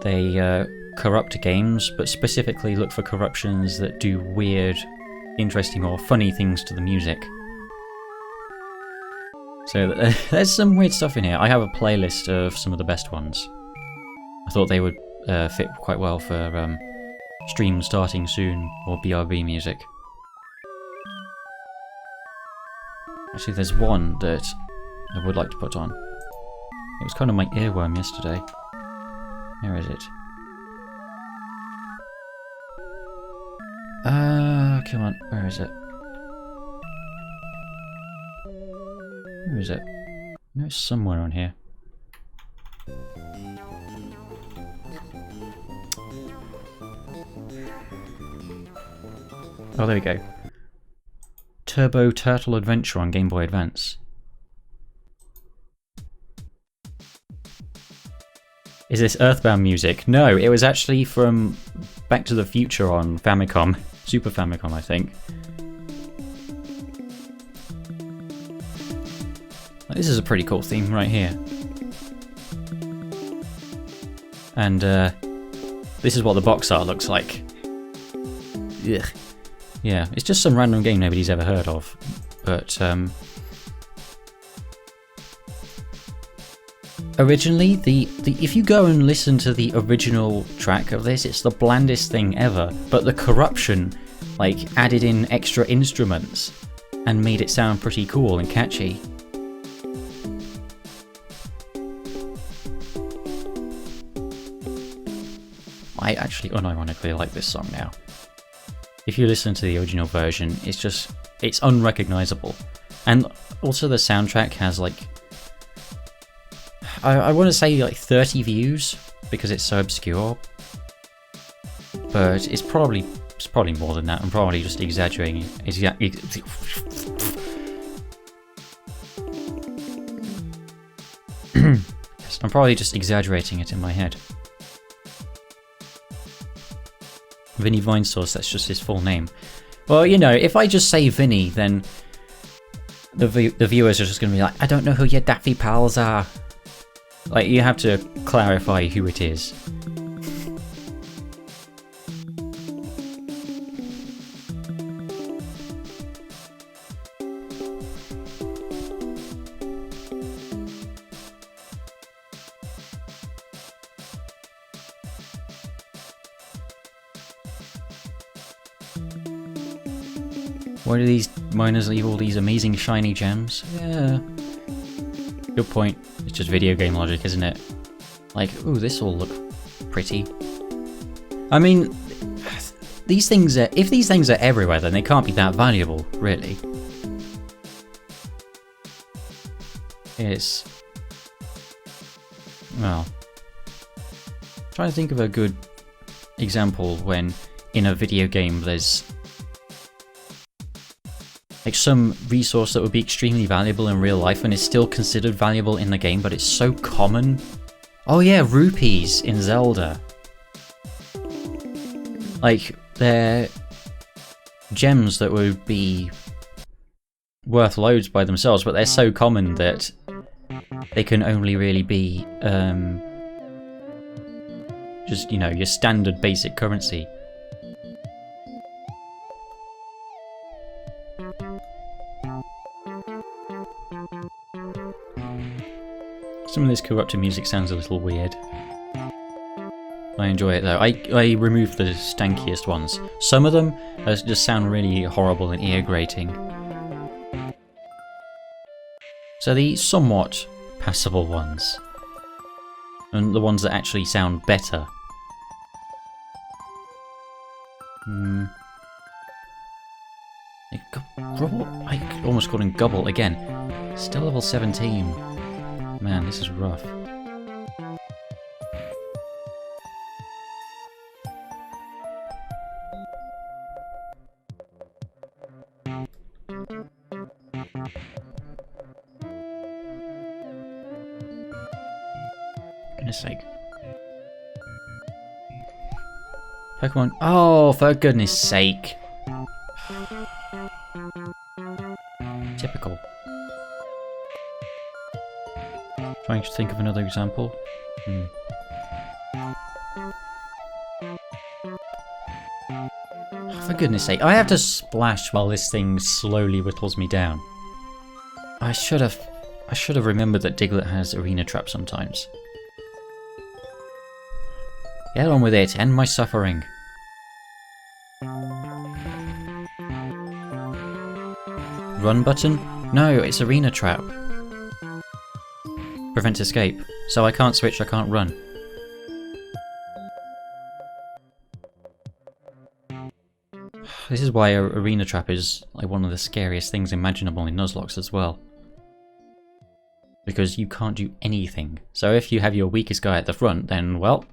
they corrupt games, but specifically look for corruptions that do weird, interesting or funny things to the music. So there's some weird stuff in here. I have a playlist of some of the best ones. I thought they would fit quite well for stream starting soon or BRB music. Actually, there's one that I would like to put on. It was kind of my earworm yesterday. Where is it? Come on, where is it? Where is it? No, it's somewhere on here. Oh, there we go. Turbo Turtle Adventure on Game Boy Advance. Is this Earthbound music? No, it was actually from Back to the Future on Famicom. Super Famicom, I think. This is a pretty cool theme right here. And this is what the box art looks like. Ugh. Yeah, it's just some random game nobody's ever heard of. But originally, if you go and listen to the original track of this, it's the blandest thing ever. But the corruption, like, added in extra instruments and made it sound pretty cool and catchy. I actually unironically like this song now. If you listen to the original version, it's unrecognizable. And also the soundtrack has like, I want to say like 30 views because it's so obscure. But it's probably more than that. I'm probably just exaggerating. I'm probably just exaggerating it in my head. Vinny Vinesource, that's just his full name. Well, you know, if I just say Vinny, then the viewers are just going to be like, I don't know who your daffy pals are. Like, you have to clarify who it is. Why do these miners leave all these amazing shiny gems? Yeah. Good point. It's just video game logic, isn't it? Like, ooh, this will look pretty. I mean, if these things are everywhere, then they can't be that valuable, really. It's... well... I'm trying to think of a good example when in a video game there's like some resource that would be extremely valuable in real life and is still considered valuable in the game, but it's so common. Oh yeah, rupees in Zelda. Like, they're gems that would be worth loads by themselves, but they're so common that they can only really be just, you know, your standard basic currency. Some of this corrupted music sounds a little weird. I enjoy it though. I removed the stankiest ones. Some of them just sound really horrible and ear grating. So the somewhat passable ones, and the ones that actually sound better. I almost called him Gobble again. Still level 17. Man, this is rough. Goodness sake. Pokemon. Oh, for goodness sake. Typical. Trying to think of another example. For goodness sake, I have to splash while this thing slowly whittles me down. I should have remembered that Diglett has arena trap sometimes. Get on with it, end my suffering. Run button? No, it's arena trap. Prevents escape. So I can't switch, I can't run. This is why arena trap is like one of the scariest things imaginable in Nuzlocke as well. Because you can't do anything. So if you have your weakest guy at the front, then well...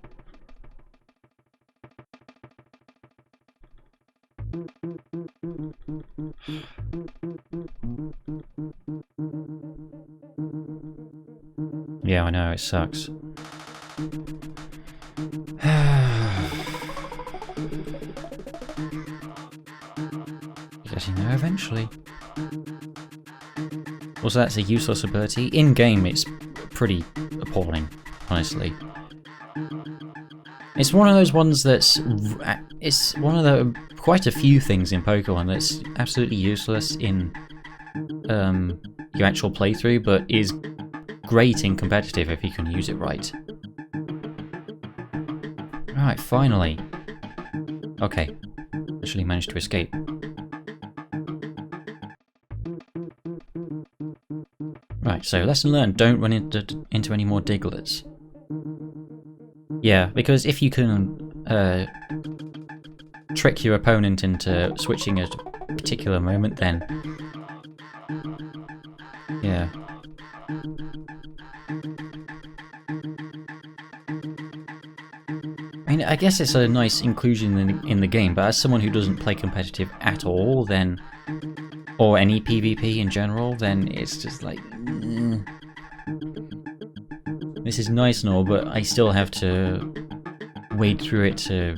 Yeah, I know, it sucks. Getting there eventually. Also, that's a useless ability. In-game, it's pretty appalling, honestly. It's one of those ones that's... It's one of the... quite a few things in Pokemon that's absolutely useless in your actual playthrough, but is great in competitive if you can use it right. Right, finally. Okay. Actually managed to escape. Right, so lesson learned, don't run into any more Digletts. Yeah, because if you can trick your opponent into switching at a particular moment, then... Yeah. I mean, I guess it's a nice inclusion in the game, but as someone who doesn't play competitive at all, then... Or any PvP in general, then it's just like... This is nice and all, but I still have to wade through it to...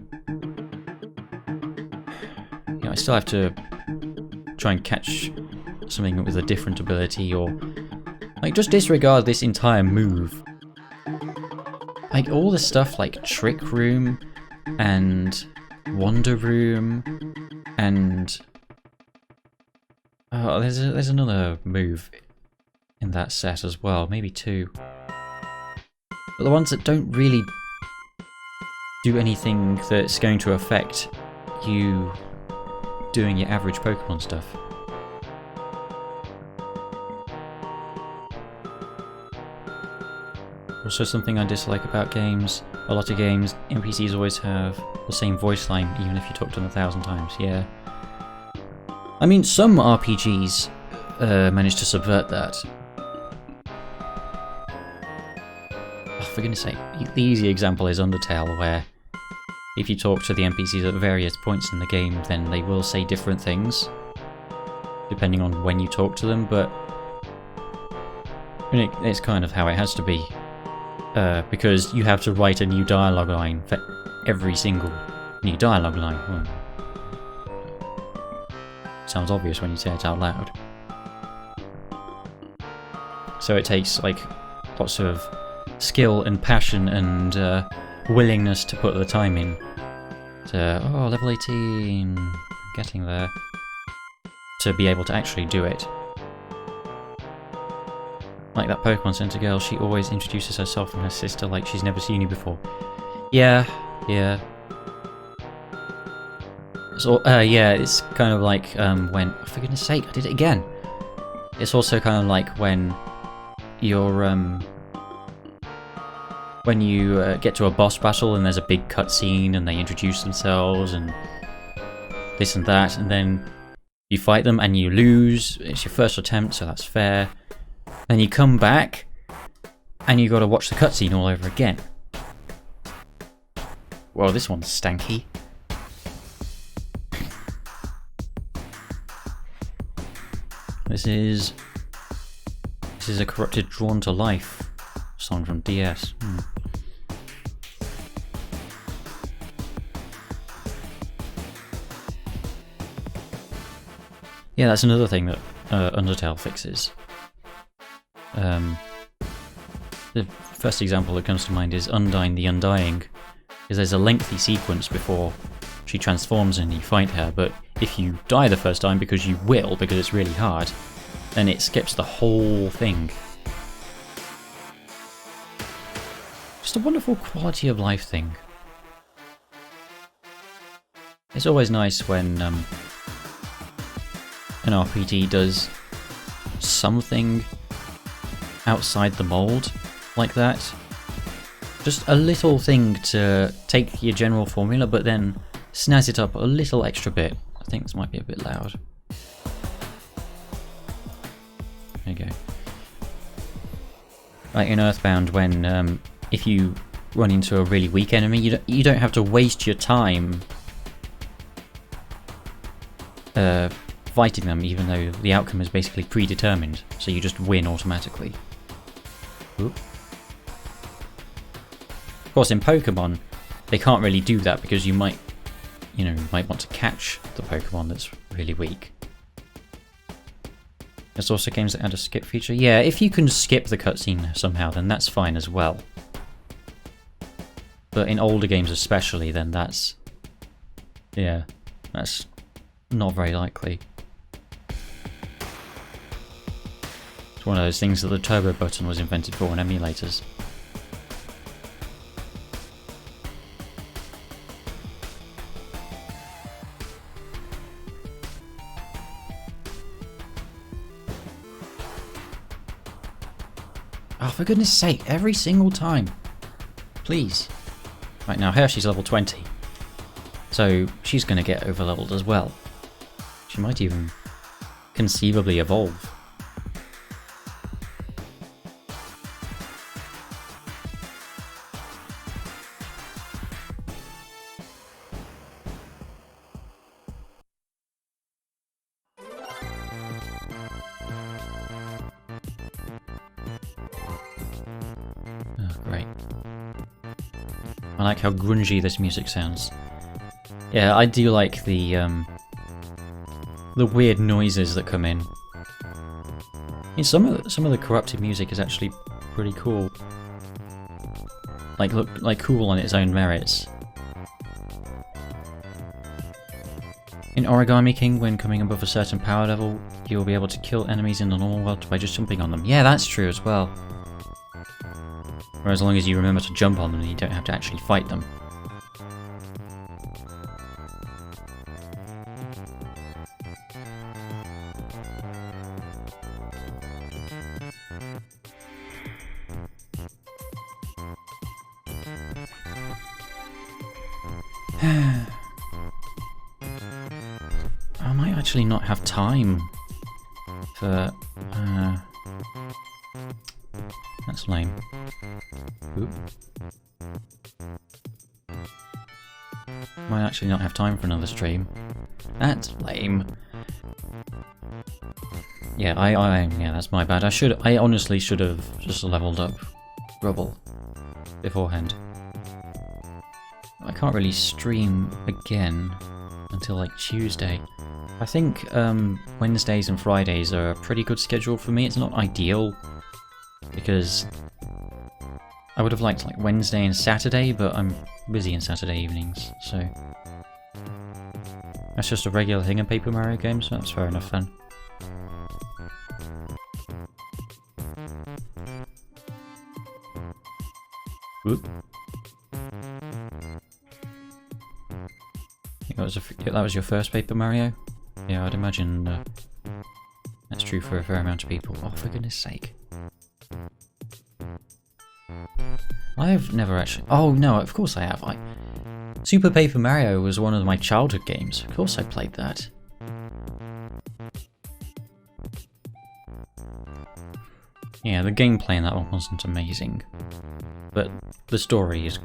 You know, I still have to try and catch something with a different ability, or... Like, just disregard this entire move. Like, all the stuff like Trick Room, and Wander Room, and... Oh, there's another move in that set as well, maybe two. But the ones that don't really do anything that's going to affect you doing your average Pokemon stuff. Also, something I dislike about games, a lot of games, NPCs always have the same voice line, even if you talk to them 1,000 times, yeah. I mean, some RPGs manage to subvert that. Oh, for goodness sake, the easy example is Undertale, where if you talk to the NPCs at various points in the game, then they will say different things, depending on when you talk to them, but it's kind of how it has to be. Because you have to write a new dialogue line for every single new dialogue line. Well, sounds obvious when you say it out loud. So it takes like lots of skill and passion and willingness to put the time in to, oh, level 18, getting there, to be able to actually do it. Like that Pokemon Center girl, she always introduces herself and her sister like she's never seen you before. Yeah. So, yeah, it's kind of like when... Oh, for goodness sake, I did it again! It's also kind of like when you're... when you get to a boss battle and there's a big cutscene and they introduce themselves and this and that, and then you fight them and you lose. It's your first attempt, so that's fair. Then you come back and you got to watch the cutscene all over again. Well, this one's stanky. This is a corrupted Drawn to Life song from DS. Yeah, that's another thing that Undertale fixes. The first example that comes to mind is Undyne the Undying, because there's a lengthy sequence before she transforms and you fight her, but if you die the first time, because you will, because it's really hard, then it skips the whole thing. Just a wonderful quality of life thing. It's always nice when an RPG does something outside the mold like that. Just a little thing to take your general formula but then snazz it up a little extra bit. I think this might be a bit loud. There you go. Like in Earthbound, when if you run into a really weak enemy, you don't have to waste your time fighting them, even though the outcome is basically predetermined, so you just win automatically. Oop. Of course, in Pokemon, they can't really do that because you might want to catch the Pokemon that's really weak. There's also games that add a skip feature. Yeah, if you can skip the cutscene somehow, then that's fine as well. But in older games especially, then that's not very likely. It's one of those things that the turbo button was invented for in emulators. Oh, for goodness sake, every single time. Please. Right, now Hershey's level 20. So she's going to get over-leveled as well. She might even conceivably evolve. Great. I like how grungy this music sounds. Yeah, I do like the weird noises that come in. I mean, some of the corrupted music is actually pretty cool. Like cool on its own merits. In Origami King, when coming above a certain power level, you'll be able to kill enemies in the normal world by just jumping on them. Yeah, that's true as well. Or as long as you remember to jump on them, you don't have to actually fight them. I might actually not have time for... That's lame. Oop. Might actually not have time for another stream. That's lame. Yeah, yeah, that's my bad. I honestly should have just leveled up Rubble beforehand. I can't really stream again until like Tuesday. I think Wednesdays and Fridays are a pretty good schedule for me. It's not ideal because I would have liked like Wednesday and Saturday, but I'm busy on Saturday evenings, so that's just a regular thing in Paper Mario games, so that's fair enough then. Whoop. That was your first Paper Mario? Yeah, I'd imagine that's true for a fair amount of people. Oh, for goodness sake. I've never actually... Oh, no, of course I have. Super Paper Mario was one of my childhood games. Of course I played that. Yeah, the gameplay in that one wasn't amazing. But the story is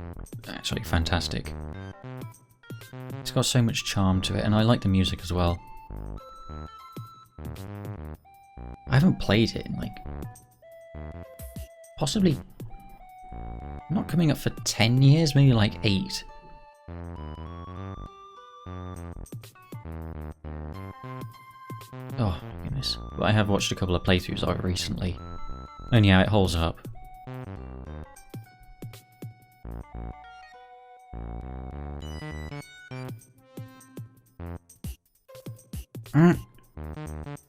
actually fantastic. It's got so much charm to it, and I like the music as well. I haven't played it in like... possibly... not coming up for 10 years, maybe like 8. Oh my goodness. But I have watched a couple of playthroughs of it recently. And yeah, it holds up.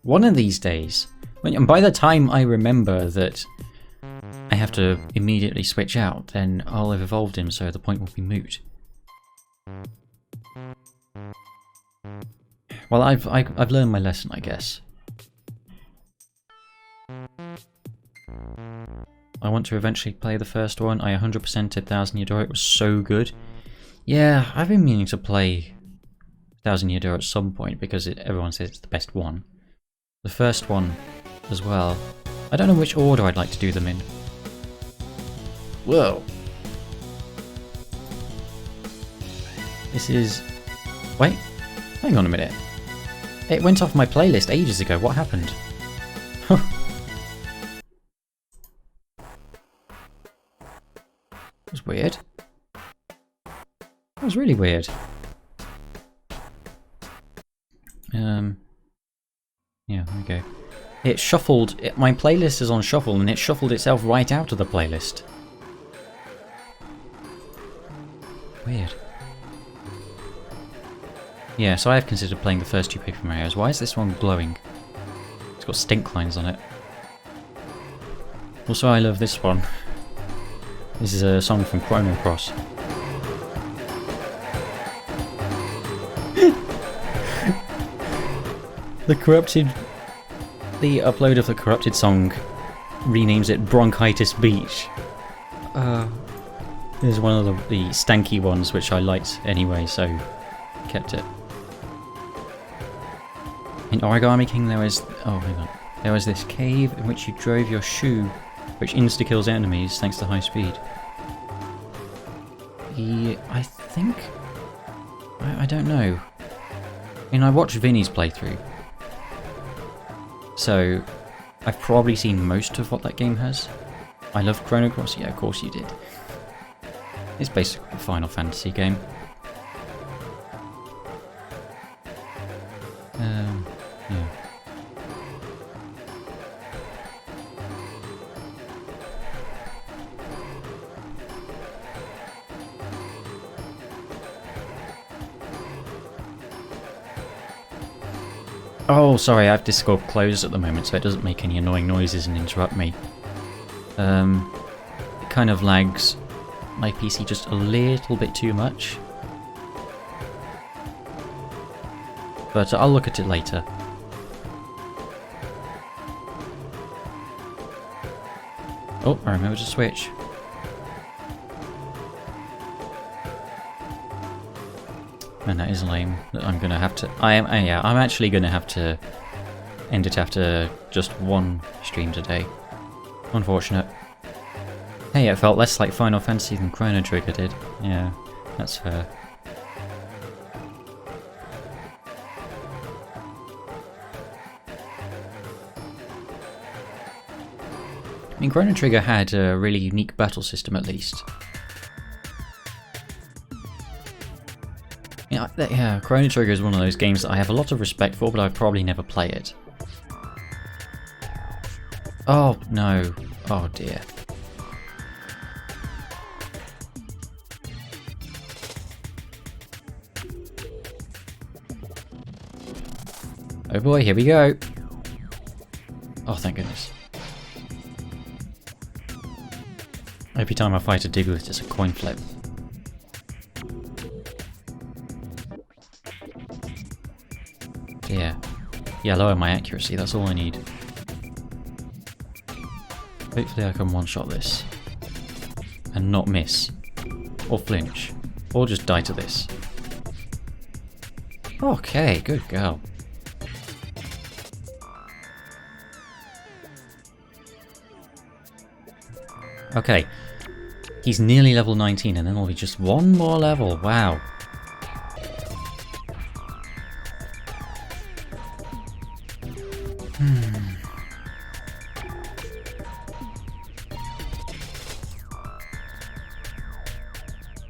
One of these days, and by the time I remember that I have to immediately switch out, then I'll have evolved him, so the point will be moot. Well, I've learned my lesson, I guess. I want to eventually play the first one. I 100%ed 1000 Year Door. It was so good. Yeah, I've been meaning to play 1000 Year Door at some point because everyone says it's the best one. The first one as well. I don't know which order I'd like to do them in. Whoa. This is... Wait, hang on a minute. It went off my playlist ages ago. What happened? That was weird. That was really weird. Yeah, there we go. It shuffled, my playlist is on shuffle and it shuffled itself right out of the playlist. Weird. Yeah, so I have considered playing the first two Paper Marios. Why is this one glowing? It's got stink lines on it. Also, I love this one. This is a song from Chrono Cross. The upload of the corrupted song renames it Bronchitis Beach. This is one of the stanky ones which I liked anyway, so kept it. In Origami King there was... oh, hang on. There was this cave in which you drove your shoe, which insta-kills enemies thanks to high speed. I think... I don't know. I mean, I watched Vinny's playthrough. So, I've probably seen most of what that game has. I love Chrono Cross, yeah, of course you did. It's basically a Final Fantasy game. Yeah. Oh, sorry, I have Discord closed at the moment, so it doesn't make any annoying noises and interrupt me. It kind of lags my PC just a little bit too much. But I'll look at it later. Oh, I remember to switch. And that is lame. I'm gonna have to... I'm actually gonna have to end it after just one stream today. Unfortunate. Hey, it felt less like Final Fantasy than Chrono Trigger did. Yeah, that's fair. I mean, Chrono Trigger had a really unique battle system at least. Yeah, Chrono Trigger is one of those games that I have a lot of respect for, but I'd probably never play it. Oh, no. Oh, dear. Oh boy, here we go. Oh, thank goodness. Every time I fight a Diglett, it's a coin flip. Yeah, lower my accuracy, that's all I need. Hopefully I can one-shot this. And not miss. Or flinch. Or just die to this. Okay, good girl. Okay. He's nearly level 19 and then there'll be just one more level. Wow.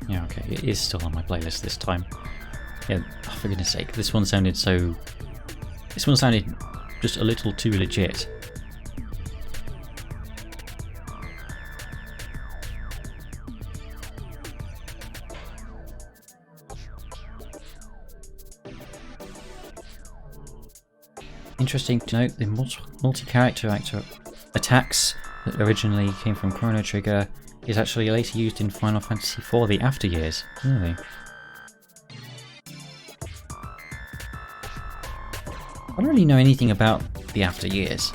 Yeah, okay, it is still on my playlist this time. Yeah, oh, for goodness sake, this one sounded just a little too legit. Interesting to note, the multi-character attacks that originally came from Chrono Trigger is actually later used in Final Fantasy IV, the After Years. Really? I don't really know anything about the After Years,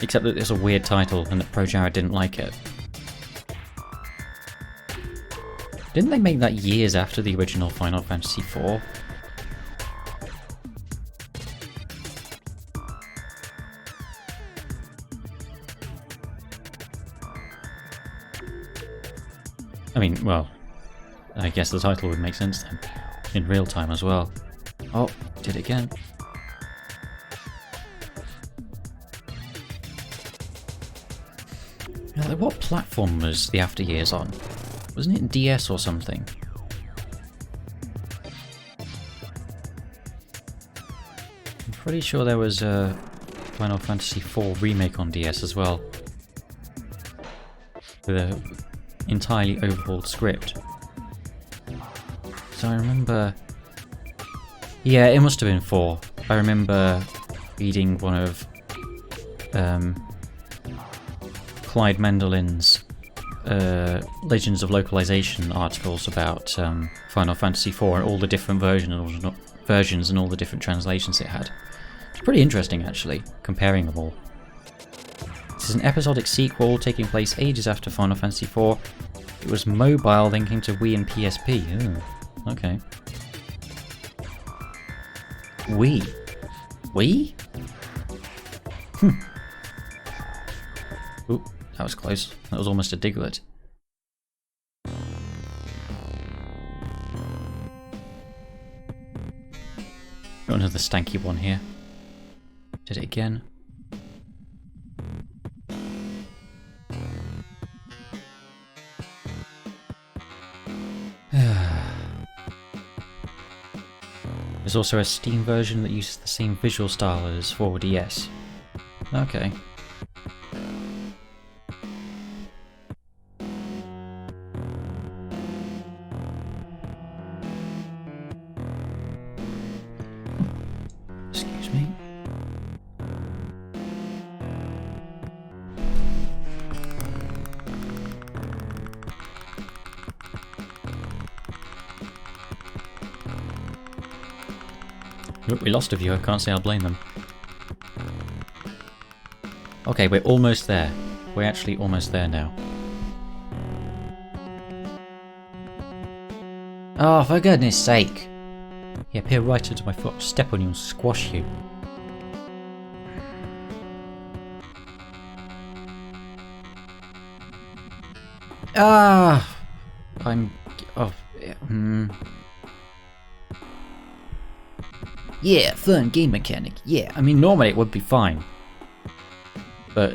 except that it's a weird title and that ProJared didn't like it. Didn't they make that years after the original Final Fantasy IV? I mean, well, I guess the title would make sense then. In real time as well. Oh, did it again. Now, like, what platform was the After Years on? Wasn't it DS or something? I'm pretty sure there was a Final Fantasy IV remake on DS as well. With a entirely overhauled script. So I remember... Yeah, it must have been 4. I remember reading one of Clyde Mandelin's Legends of Localization articles about Final Fantasy IV and all the different versions and all the different translations it had. It's pretty interesting actually, comparing them all. This is an episodic sequel taking place ages after Final Fantasy IV. It was mobile, then came to Wii and PSP. Ooh, okay. Wii? Wii? Ooh, that was close. That was almost a Diglett. Got another stanky one here. Did it again. There's also a Steam version that uses the same visual style as 4DS. Okay. Excuse me. Look, we lost a viewer, can't say I'll blame them. Okay, we're almost there. We're actually almost there now. Oh, for goodness sake! Yeah, peer right into my foot, step on you and squash you. Ah! I'm... oh, yeah, Yeah, fun game mechanic. Yeah, I mean normally it would be fine. But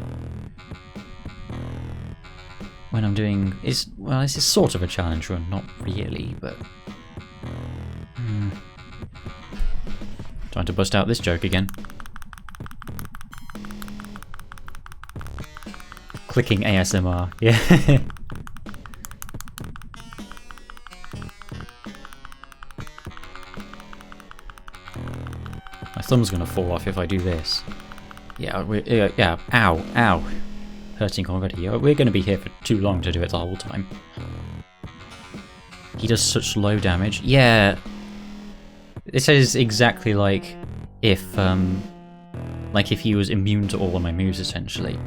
when I'm doing this is sort of a challenge run, not really, but trying to bust out this joke again. Clicking ASMR, yeah. My thumb's gonna fall off if I do this. Yeah, yeah, ow, ow. Hurting already. We're gonna be here for too long to do it the whole time. He does such low damage. Yeah. This is exactly like if he was immune to all of my moves, essentially.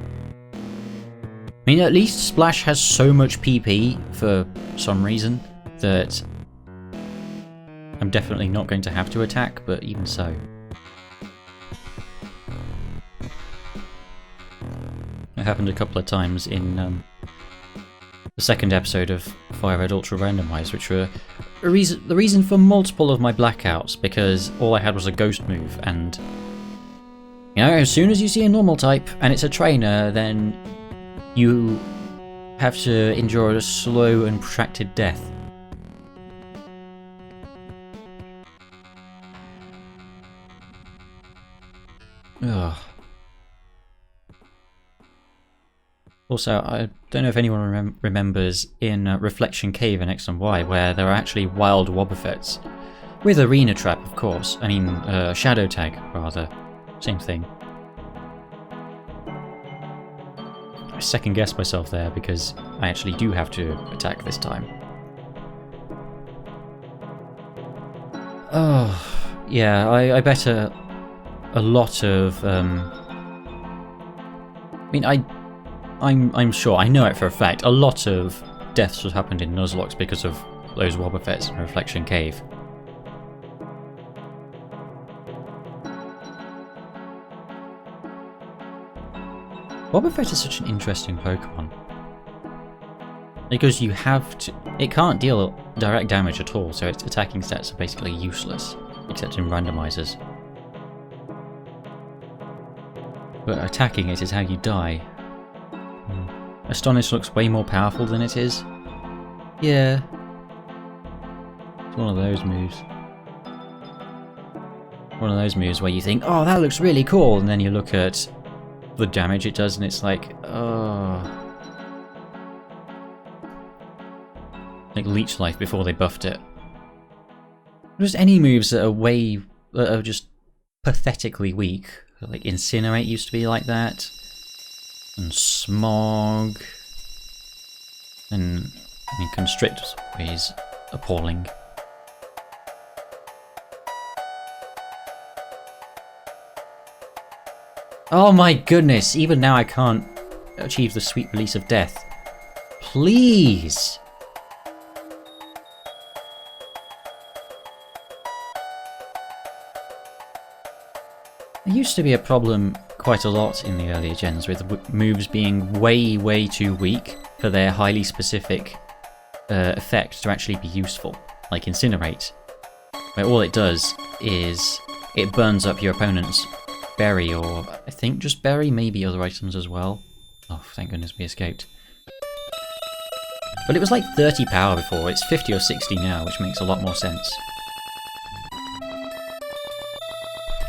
I mean, at least Splash has so much PP for some reason that I'm definitely not going to have to attack, but even so. It happened a couple of times in the second episode of Fire Red Ultra Randomize, which were the reason for multiple of my blackouts, because all I had was a ghost move, and you know, as soon as you see a normal type and it's a trainer, then you have to endure a slow and protracted death. Ugh. Also, I don't know if anyone remembers in Reflection Cave in X and Y, where there are actually wild Wobbuffets. With Arena Trap, of course. I mean, Shadow Tag, rather. Same thing. I second guessed myself there because I actually do have to attack this time. Oh, yeah, I bet a lot of... I mean, I'm sure, I know it for a fact, a lot of deaths have happened in Nuzlocke because of those Wobbuffets in Reflection Cave. Wobbuffet is such an interesting Pokemon. Because you have to... It can't deal direct damage at all, so its attacking stats are basically useless, except in randomizers. But attacking it is how you die. Astonish looks way more powerful than it is. Yeah. It's one of those moves. One of those moves where you think, oh, that looks really cool, and then you look at the damage it does and it's like, oh. Like Leech Life before they buffed it. Just any moves that are just pathetically weak. Like Incinerate used to be like that. And Smog. And I mean Constrict is appalling. Oh my goodness, even now I can't achieve the sweet release of death. Please! There used to be a problem quite a lot in the earlier gens with moves being way too weak for their highly specific effect to actually be useful. Like Incinerate, where all it does is it burns up your opponent's berry, or I think just berry, maybe other items as well. Oh, thank goodness we escaped. But it was like 30 power before, it's 50 or 60 now, which makes a lot more sense.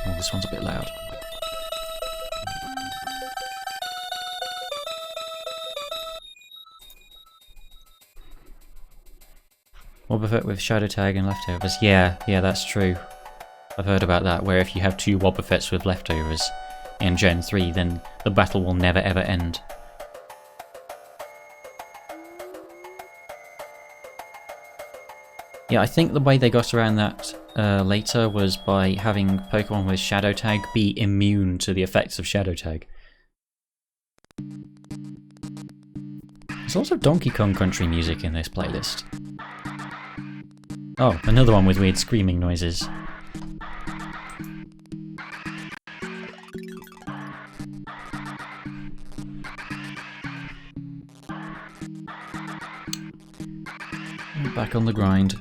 Oh, this one's a bit loud. Wobbuffet with Shadow Tag and leftovers. Yeah, that's true. I've heard about that, where if you have two Wobbuffets with leftovers in Gen 3, then the battle will never ever end. Yeah, I think the way they got around that later was by having Pokemon with Shadow Tag be immune to the effects of Shadow Tag. There's also Donkey Kong Country music in this playlist. Oh, another one with weird screaming noises. Back on the grind.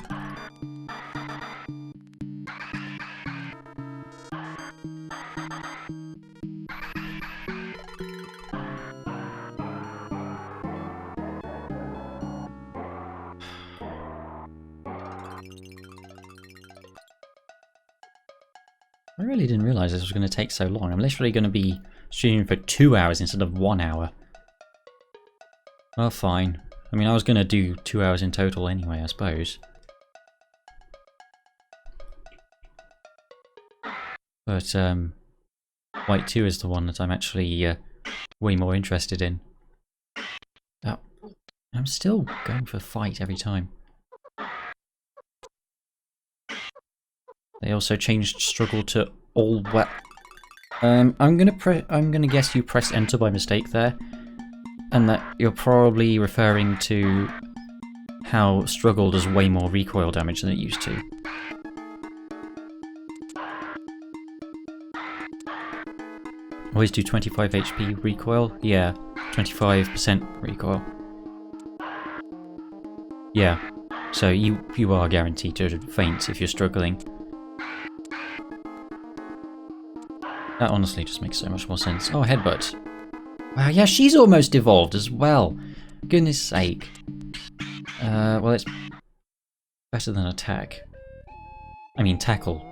I really didn't realise this was going to take so long. I'm literally going to be streaming for 2 hours instead of 1 hour. Well, fine. I mean, I was going to do 2 hours in total anyway, I suppose. But, White 2 is the one that I'm actually way more interested in. Oh, I'm still going for fight every time. They also changed struggle to all wet. I'm gonna guess you press enter by mistake there, and that you're probably referring to how struggle does way more recoil damage than it used to. Always do 25 HP recoil? Yeah, 25% recoil. Yeah, so you are guaranteed to faint if you're struggling. That honestly just makes so much more sense. Oh, Headbutt. Wow, yeah, she's almost evolved as well. Goodness sake. Well, it's better than Attack. I mean, Tackle.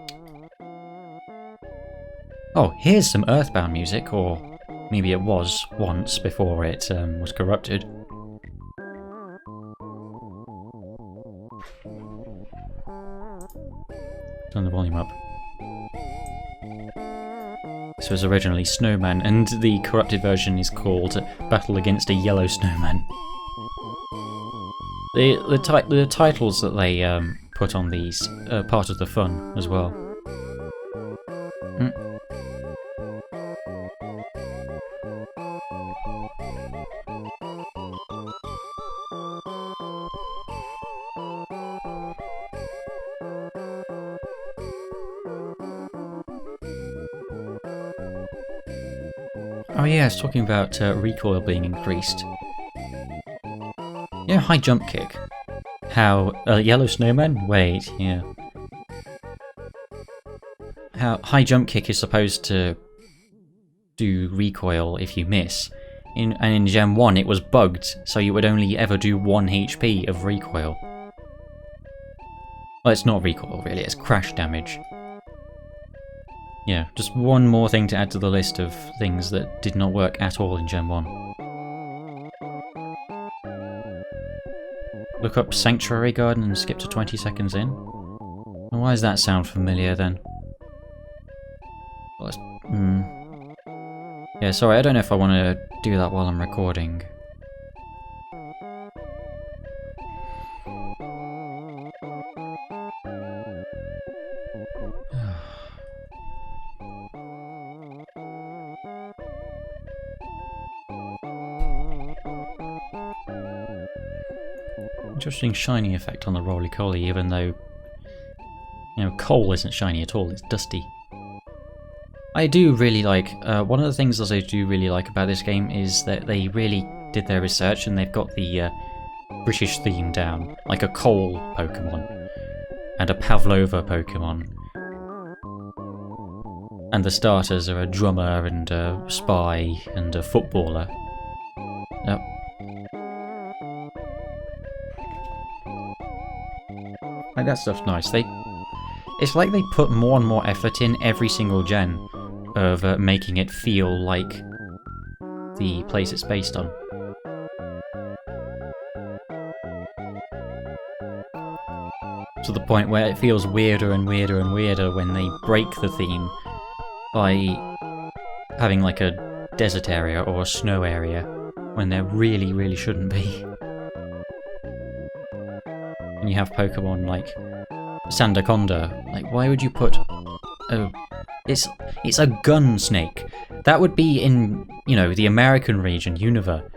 Oh, here's some Earthbound music, or Maybe it was once before it was corrupted. Turn the volume up. This was originally Snowman, and the corrupted version is called Battle Against a Yellow Snowman. The titles that they put on these are part of the fun as well. Oh yeah, I was talking about recoil being increased. You know, high jump kick. How yellow snowman? Wait, yeah. How high jump kick is supposed to do recoil if you miss. And in Gen 1 it was bugged, so you would only ever do 1 HP of recoil. Well, it's not recoil really, it's crash damage. Yeah, just one more thing to add to the list of things that did not work at all in Gen 1. Look up Sanctuary Garden and skip to 20 seconds in. Why does that sound familiar then? Well, yeah, sorry, I don't know if I want to do that while I'm recording. Interesting shiny effect on the roly-coly, even though, you know, coal isn't shiny at all, it's dusty. I do really like, one of the things that I do really like about this game is that they really did their research and they've got the British theme down, like a coal Pokemon, and a Pavlova Pokemon. And the starters are a drummer and a spy and a footballer. Yep. Like, that stuff's nice. It's like they put more and more effort in every single gen of making it feel like the place it's based on. To the point where it feels weirder and weirder and weirder when they break the theme by having like a desert area or a snow area when there really, really shouldn't be. And you have Pokemon like Sandaconda. Like, why would you put a... It's a gun snake. That would be in, you know, the American region, Unova.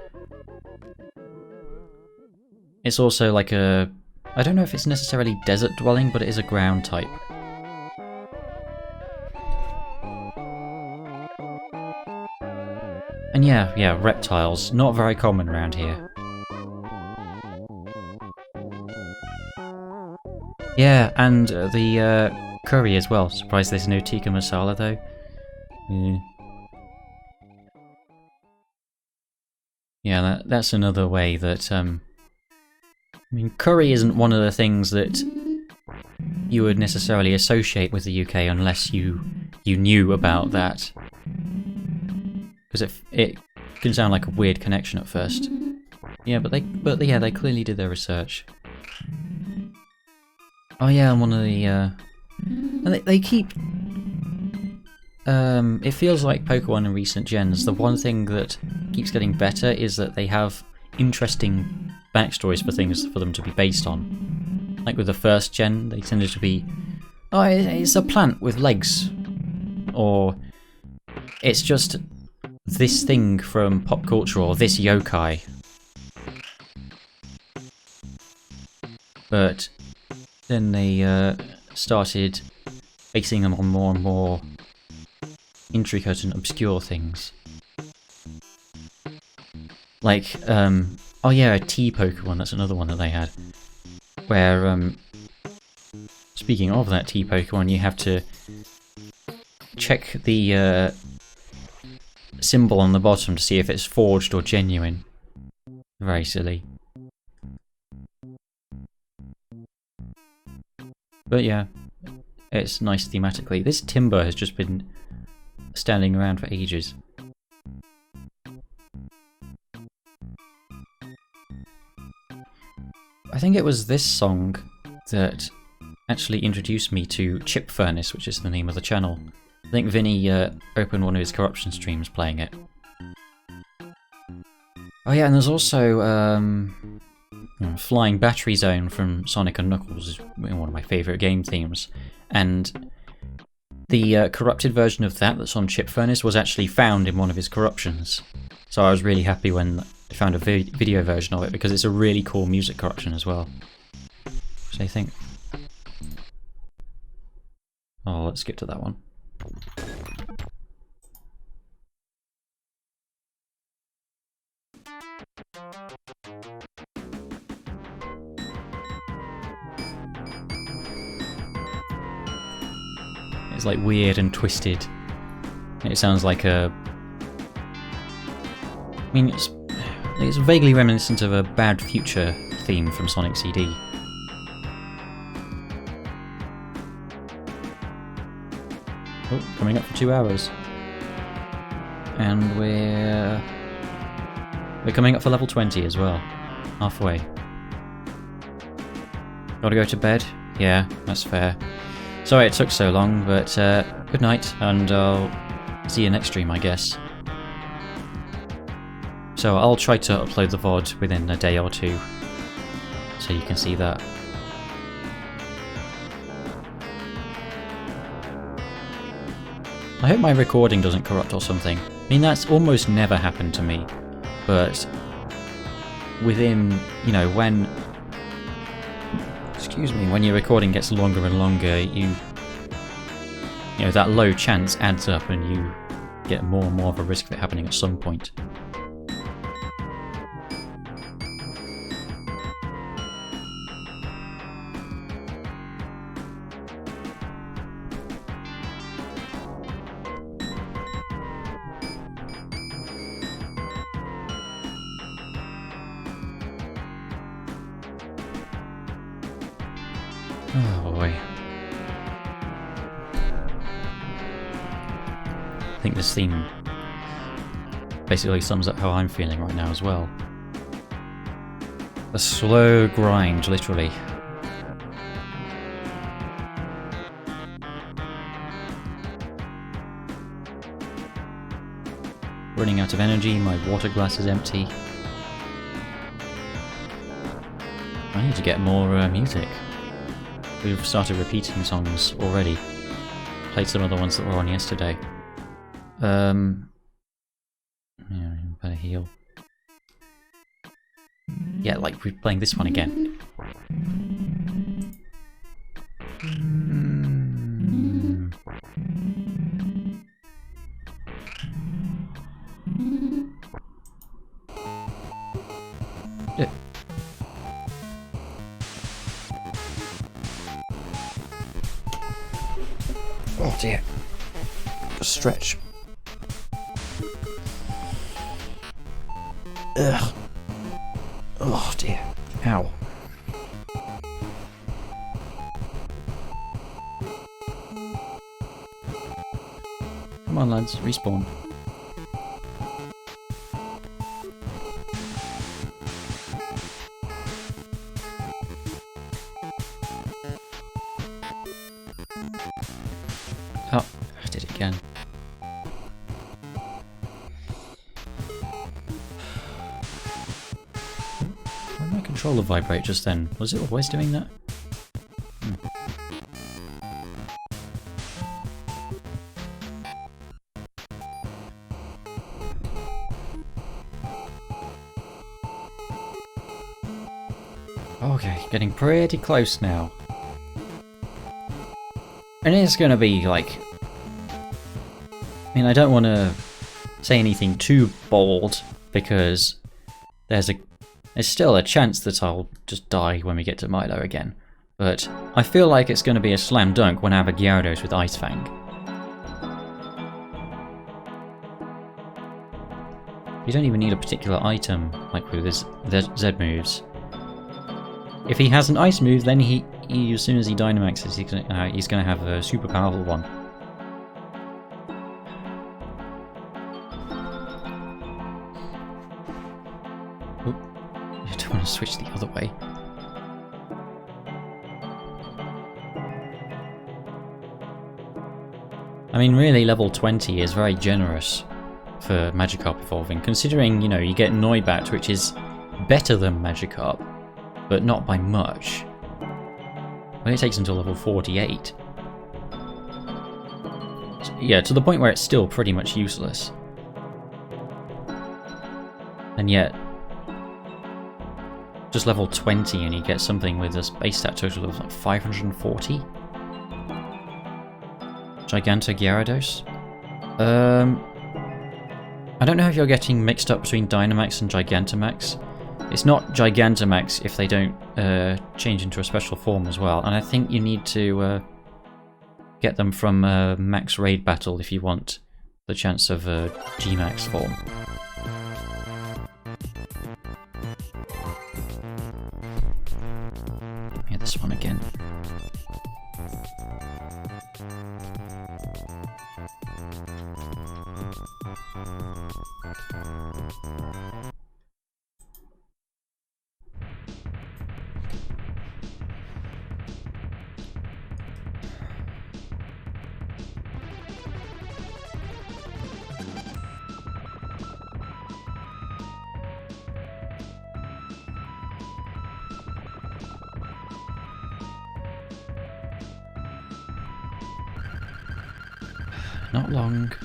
It's also like a... I don't know if it's necessarily desert dwelling, but it is a ground type. And yeah, reptiles. Not very common around here. Yeah, and the curry as well. Surprised there's no tikka masala though. Yeah, that's another way that I mean, curry isn't one of the things that you would necessarily associate with the UK unless you knew about that, because it can sound like a weird connection at first. Yeah, but they clearly did their research. Oh yeah, and one of the and they keep it feels like Pokemon in recent gens, the one thing that keeps getting better is that they have interesting backstories for things for them to be based on. Like with the first gen, they tended to be, oh, it's a plant with legs, or it's just this thing from pop culture, or this yokai. But then they started basing them on more and more intricate and obscure things. Like, oh yeah, a tea Pokemon, that's another one that they had. Where, speaking of that tea Pokemon, you have to check the symbol on the bottom to see if it's forged or genuine. Very silly. But yeah, it's nice thematically. This timber has just been standing around for ages. I think it was this song that actually introduced me to Chip Furnace, which is the name of the channel. I think Vinny opened one of his corruption streams playing it. Oh yeah, and there's also Flying Battery Zone from Sonic and Knuckles, is one of my favourite game themes. And the corrupted version of that that's on Chip Furnace was actually found in one of his corruptions. So I was really happy when I found a video version of it, because it's a really cool music corruption as well. What do you think? Oh, let's skip to that one. It's like weird and twisted. It sounds like a... I mean, it's vaguely reminiscent of a Bad Future theme from Sonic CD. Oh, coming up for 2 hours. And we're coming up for level 20 as well. Halfway. Gotta go to bed? Yeah, that's fair. Sorry it took so long, but good night, and I'll see you next stream, I guess. So I'll try to upload the VOD within a day or two, so you can see that. I hope my recording doesn't corrupt or something. I mean, that's almost never happened to me, but within, you know, when your recording gets longer and longer, you know, that low chance adds up and you get more and more of a risk of it happening at some point. Oh boy. I think this theme basically sums up how I'm feeling right now as well. A slow grind, literally. Running out of energy, my water glass is empty. I need to get more music. We've started repeating songs already. Played some of the ones that were on yesterday. Yeah, better heal. Yeah, like we're playing this one again. Oh dear. Just stretch. Ugh. Oh dear. Ow. Come on lads, respawn. Oh, I did it again. Why did my controller vibrate just then? Was it always doing that? Okay, getting pretty close now. And it's gonna be like... I mean, I don't want to say anything too bold, because there's still a chance that I'll just die when we get to Milo again. But I feel like it's going to be a slam dunk when I have a Gyarados with Ice Fang. You don't even need a particular item, like with his Z moves. If he has an Ice move, then he as soon as he Dynamaxes, he's going to have a super powerful one. I don't want to switch the other way. I mean, really, level 20 is very generous for Magikarp evolving, considering, you know, you get Noibat, which is better than Magikarp, but not by much. When it takes until level 48. So, yeah, to the point where it's still pretty much useless. And yet, just level 20 and you get something with a base stat total of like 540? Gigantic Gyarados? I don't know if you're getting mixed up between Dynamax and Gigantamax. It's not Gigantamax if they don't change into a special form as well, and I think you need to get them from Max Raid Battle if you want the chance of a G-Max form. Yeah, this one again.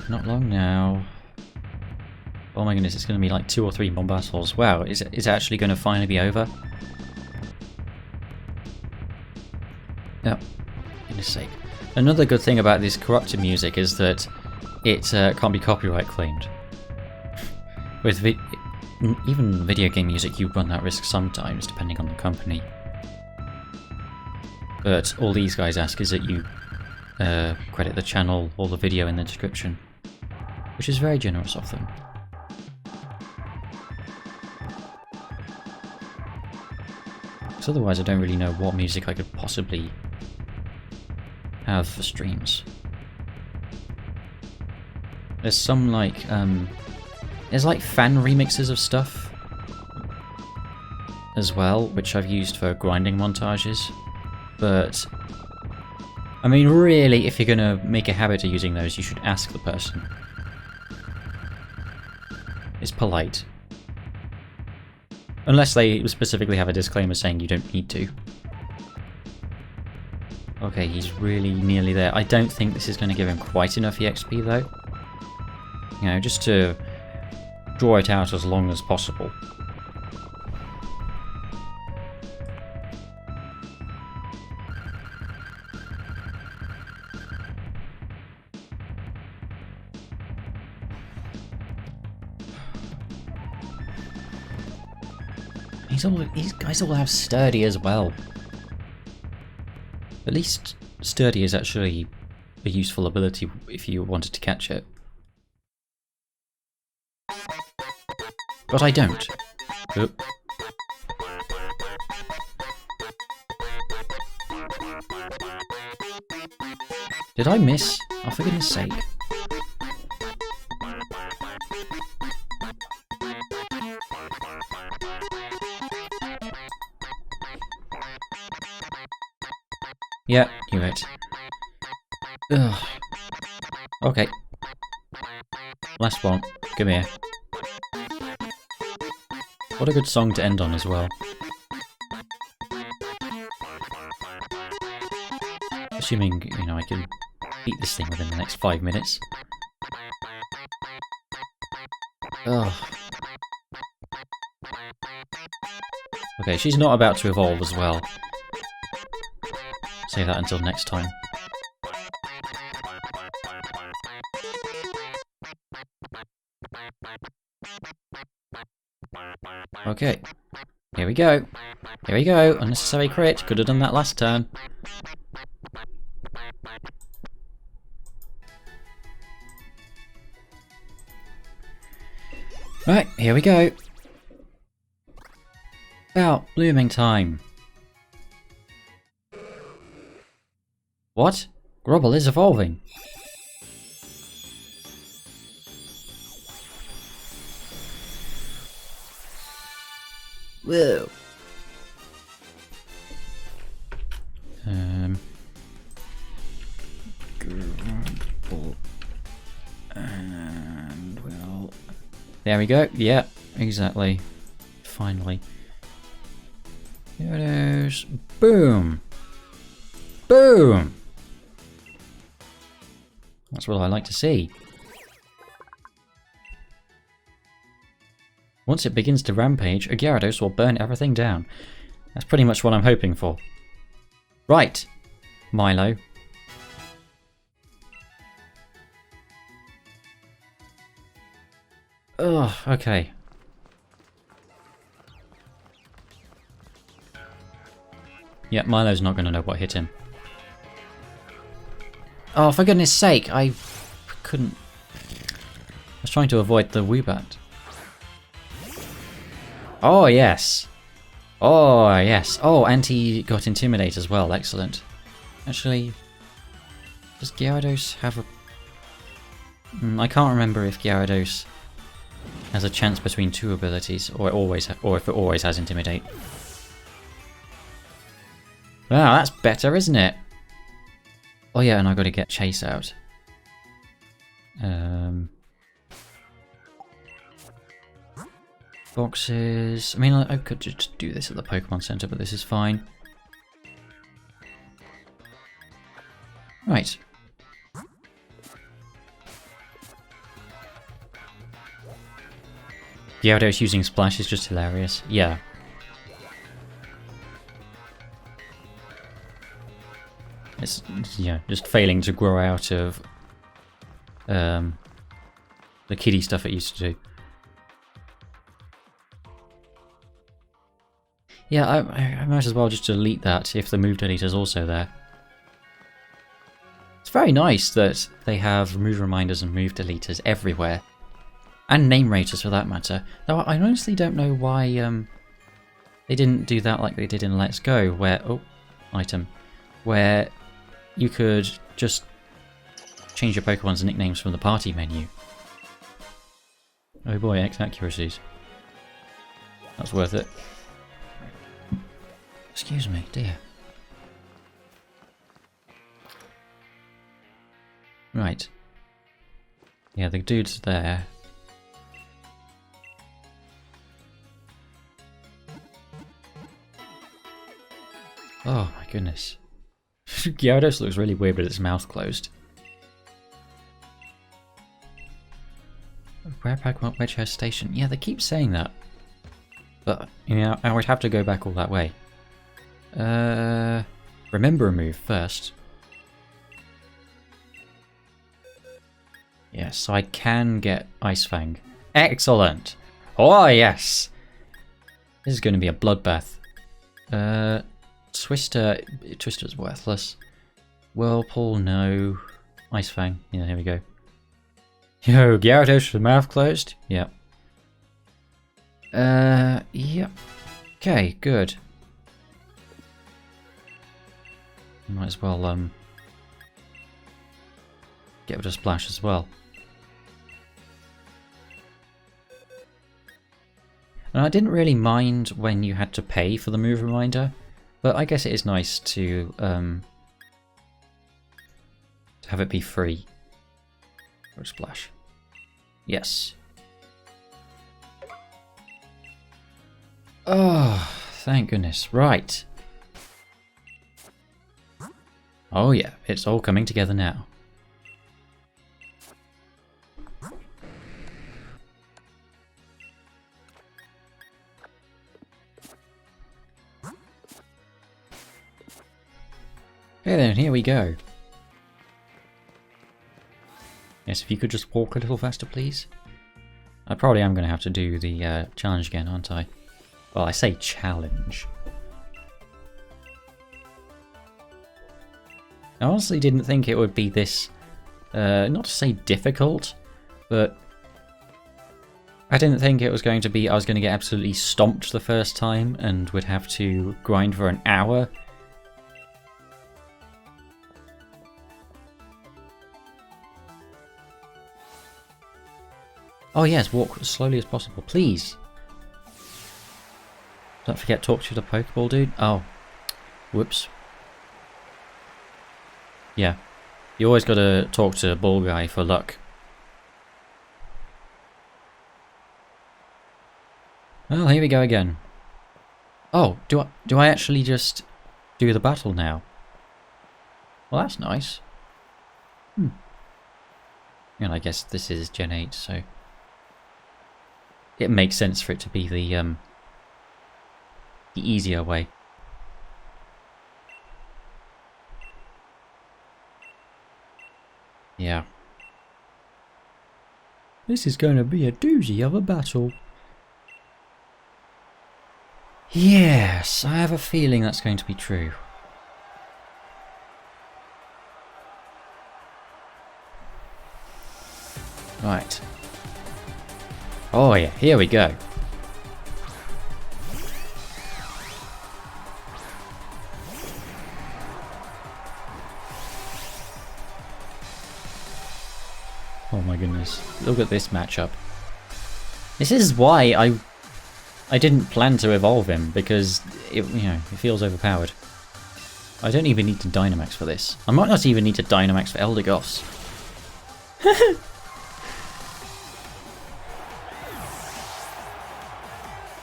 Not long now. Oh my goodness, it's going to be like 2 or 3 more battles. Wow, is it actually going to finally be over? Oh, goodness sake. Another good thing about this corrupted music is that it can't be copyright claimed. With even video game music, you run that risk sometimes, depending on the company. But all these guys ask is that you credit the channel or the video in the description, which is very generous of them. Because otherwise I don't really know what music I could possibly have for streams. There's some like, there's like fan remixes of stuff as well, which I've used for grinding montages, but I mean, really, if you're going to make a habit of using those, you should ask the person. It's polite. Unless they specifically have a disclaimer saying you don't need to. Okay, he's really nearly there. I don't think this is going to give him quite enough EXP, though. You know, just to draw it out as long as possible. These guys all have Sturdy as well. At least Sturdy is actually a useful ability if you wanted to catch it. But I don't. Oop. Did I miss? Oh, for goodness sake. Yeah, knew it. Ugh. Okay. Last one. Come here. What a good song to end on as well. Assuming, you know, I can beat this thing within the next 5 minutes. Ugh. Okay, she's not about to evolve as well. Save that until next time. Okay. Here we go. Here we go. Unnecessary crit. Could have done that last turn. Right, here we go. About blooming time. What? Grubble is evolving. Whoa. Grubble There we go. Yeah, exactly. Finally. Gyarados. Boom! Boom! That's what I like to see. Once it begins to rampage, a Gyarados will burn everything down. That's pretty much what I'm hoping for. Right, Milo. Ugh, okay. Yeah, Milo's not going to know what hit him. Oh, for goodness sake, I couldn't... I was trying to avoid the Woobat. Oh, yes. Oh, yes. Oh, and he got Intimidate as well. Excellent. Actually, does Gyarados have a... I can't remember if Gyarados has a chance between two abilities, or if it always has Intimidate. Wow, that's better, isn't it? Oh yeah, and I got to get Chase out. Boxes. I mean, I could just do this at the Pokemon Center, but this is fine. Right. Gyarados using Splash is just hilarious. Yeah. It's, yeah, just failing to grow out of the kiddie stuff it used to do. Yeah, I might as well just delete that if the move deleter is also there. It's very nice that they have move reminders and move deleters everywhere. And name raters for that matter. Though I honestly don't know why they didn't do that like they did in Let's Go, where... Oh, item. Where you could just change your Pokemon's nicknames from the party menu. Oh boy, X accuracies. That's worth it. Excuse me, dear. Right. Yeah, the dude's there. Oh my goodness. Gyarados looks really weird with its mouth closed. Where Pokemon Wedge has station? Yeah, they keep saying that. But, you know, I would have to go back all that way. Remember a move first. Yes, I can get Ice Fang. Excellent! Oh, yes! This is going to be a bloodbath. Twister's worthless. Whirlpool, no. Ice Fang. Yeah, here we go. Yo, Gyarados with the mouth closed? Yep. Yep. Okay, good. Might as well, get rid of Splash as well. And I didn't really mind when you had to pay for the move reminder, but I guess it is nice to have it be free. Or Splash. Yes. Oh, thank goodness. Right. Oh yeah, it's all coming together now. Okay then, here we go. Yes, if you could just walk a little faster, please. I probably am going to have to do the challenge again, aren't I? Well, I say challenge. I honestly didn't think it would be this, not to say difficult, but I didn't think it was going to be, I was going to get absolutely stomped the first time and would have to grind for an hour. Oh yes, walk as slowly as possible, please. Don't forget, talk to the Pokeball dude. Oh, whoops. Yeah, you always got to talk to Ball Guy for luck. Well, here we go again. Oh, do I actually just do the battle now? Well, that's nice. And I guess this is Gen 8, so it makes sense for it to be the easier way. Yeah. This is going to be a doozy of a battle. Yes, I have a feeling that's going to be true. Right. Oh yeah, here we go. Oh my goodness, look at this matchup. This is why I didn't plan to evolve him, because it feels overpowered. I don't even need to Dynamax for this. I might not even need to Dynamax for Eldegoss.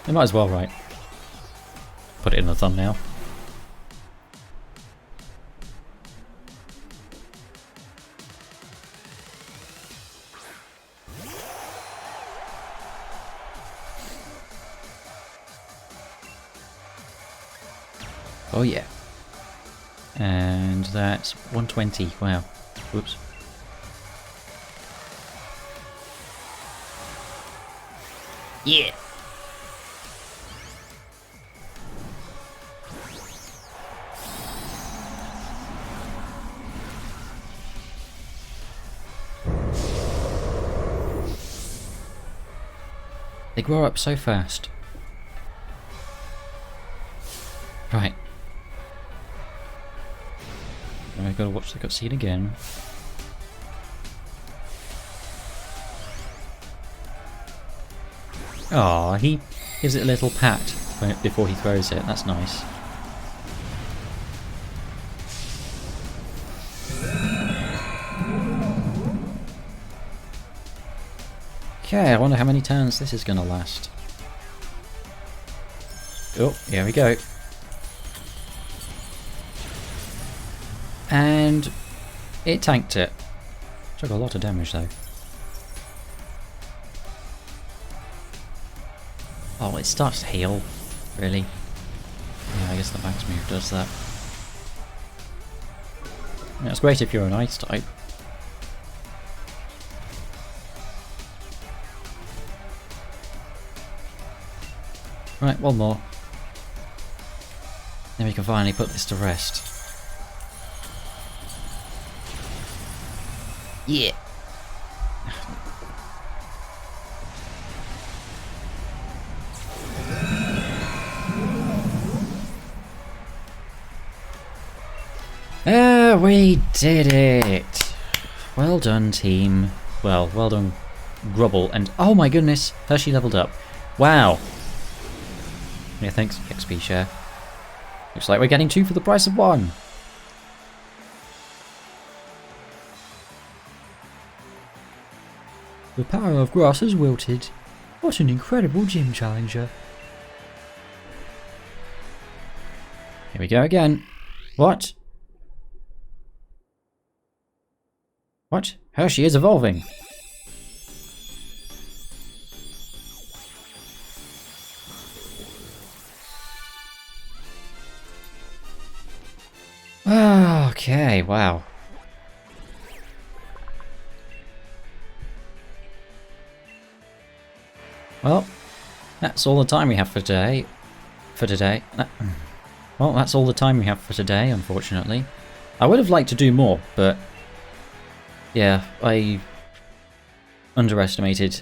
I might as well, right? Put it in the thumbnail. Oh yeah. And that's 120. Wow. Whoops. Yeah. They grow up so fast. Right. I've got to watch the cutscene again. Oh, he gives it a little pat before he throws it. That's nice. Okay, I wonder how many turns this is going to last. Oh, here we go. And it tanked it. Took a lot of damage though. Oh, it starts to heal. Really? Yeah, I guess the max move does that. Yeah, it's great if you're an ice type. Right, one more. Then we can finally put this to rest. Yeah. We did it! Well done, team. Well done, Grubble. And oh my goodness, Hershey leveled up. Wow. Yeah, thanks, XP share. Looks like we're getting 2 for the price of 1. The power of grass has wilted. What an incredible gym challenger. Here we go again. What? What? Hershey is evolving. Okay, wow. Well, that's all the time we have for today. Well, that's all the time we have for today, unfortunately. I would have liked to do more, but yeah, I underestimated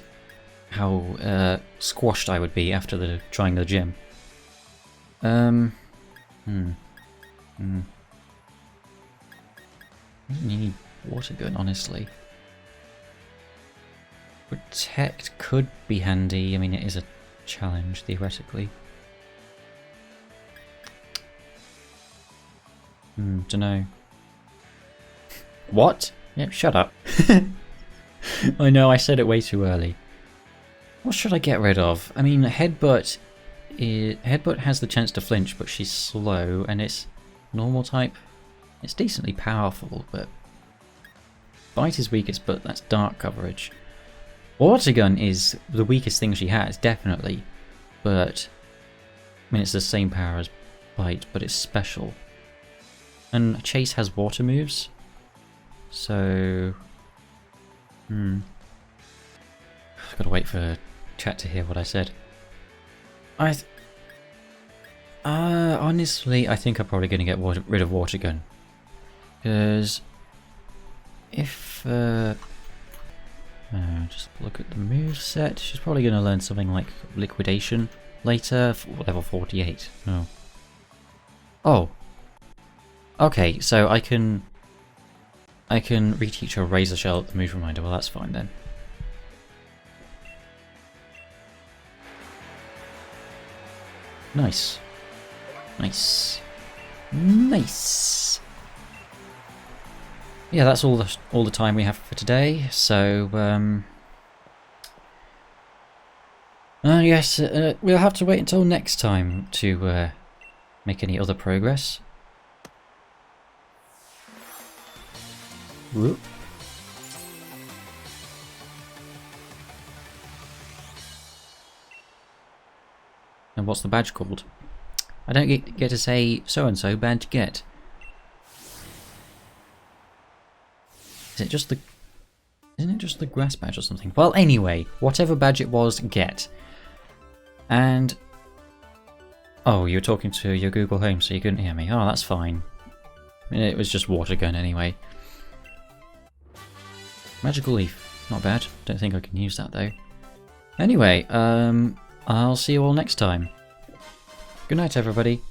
how squashed I would be after trying the gym. I need water gun, honestly. Protect could be handy. I mean, it is a challenge, theoretically. Dunno. What? Yep, shut up. I know, I said it way too early. What should I get rid of? I mean, Headbutt has the chance to flinch, but she's slow, and it's normal type. It's decently powerful, but Bite is weakest, but that's dark coverage. Water Gun is the weakest thing she has, definitely, but I mean it's the same power as Bite, but it's special. And Chase has water moves, so I've got to wait for chat to hear what I said. Honestly, I think I'm probably going to get rid of Water Gun. Because if just look at the move set, she's probably going to learn something like Liquidation later, level 48. No. Oh. Okay, so I can reteach her Razor Shell at the move reminder. Well, that's fine then. Nice. Nice. Nice. Yeah, that's all the time we have for today. So, yes, we'll have to wait until next time to make any other progress. Whoop. And what's the badge called? I don't get to say so-and-so badge get. Isn't it just the grass badge or something? Well, anyway, whatever badge it was, get. And oh, you were talking to your Google Home, so you couldn't hear me. Oh, that's fine. It was just Water Gun anyway. Magical Leaf, not bad. Don't think I can use that though. Anyway, I'll see you all next time. Good night, everybody.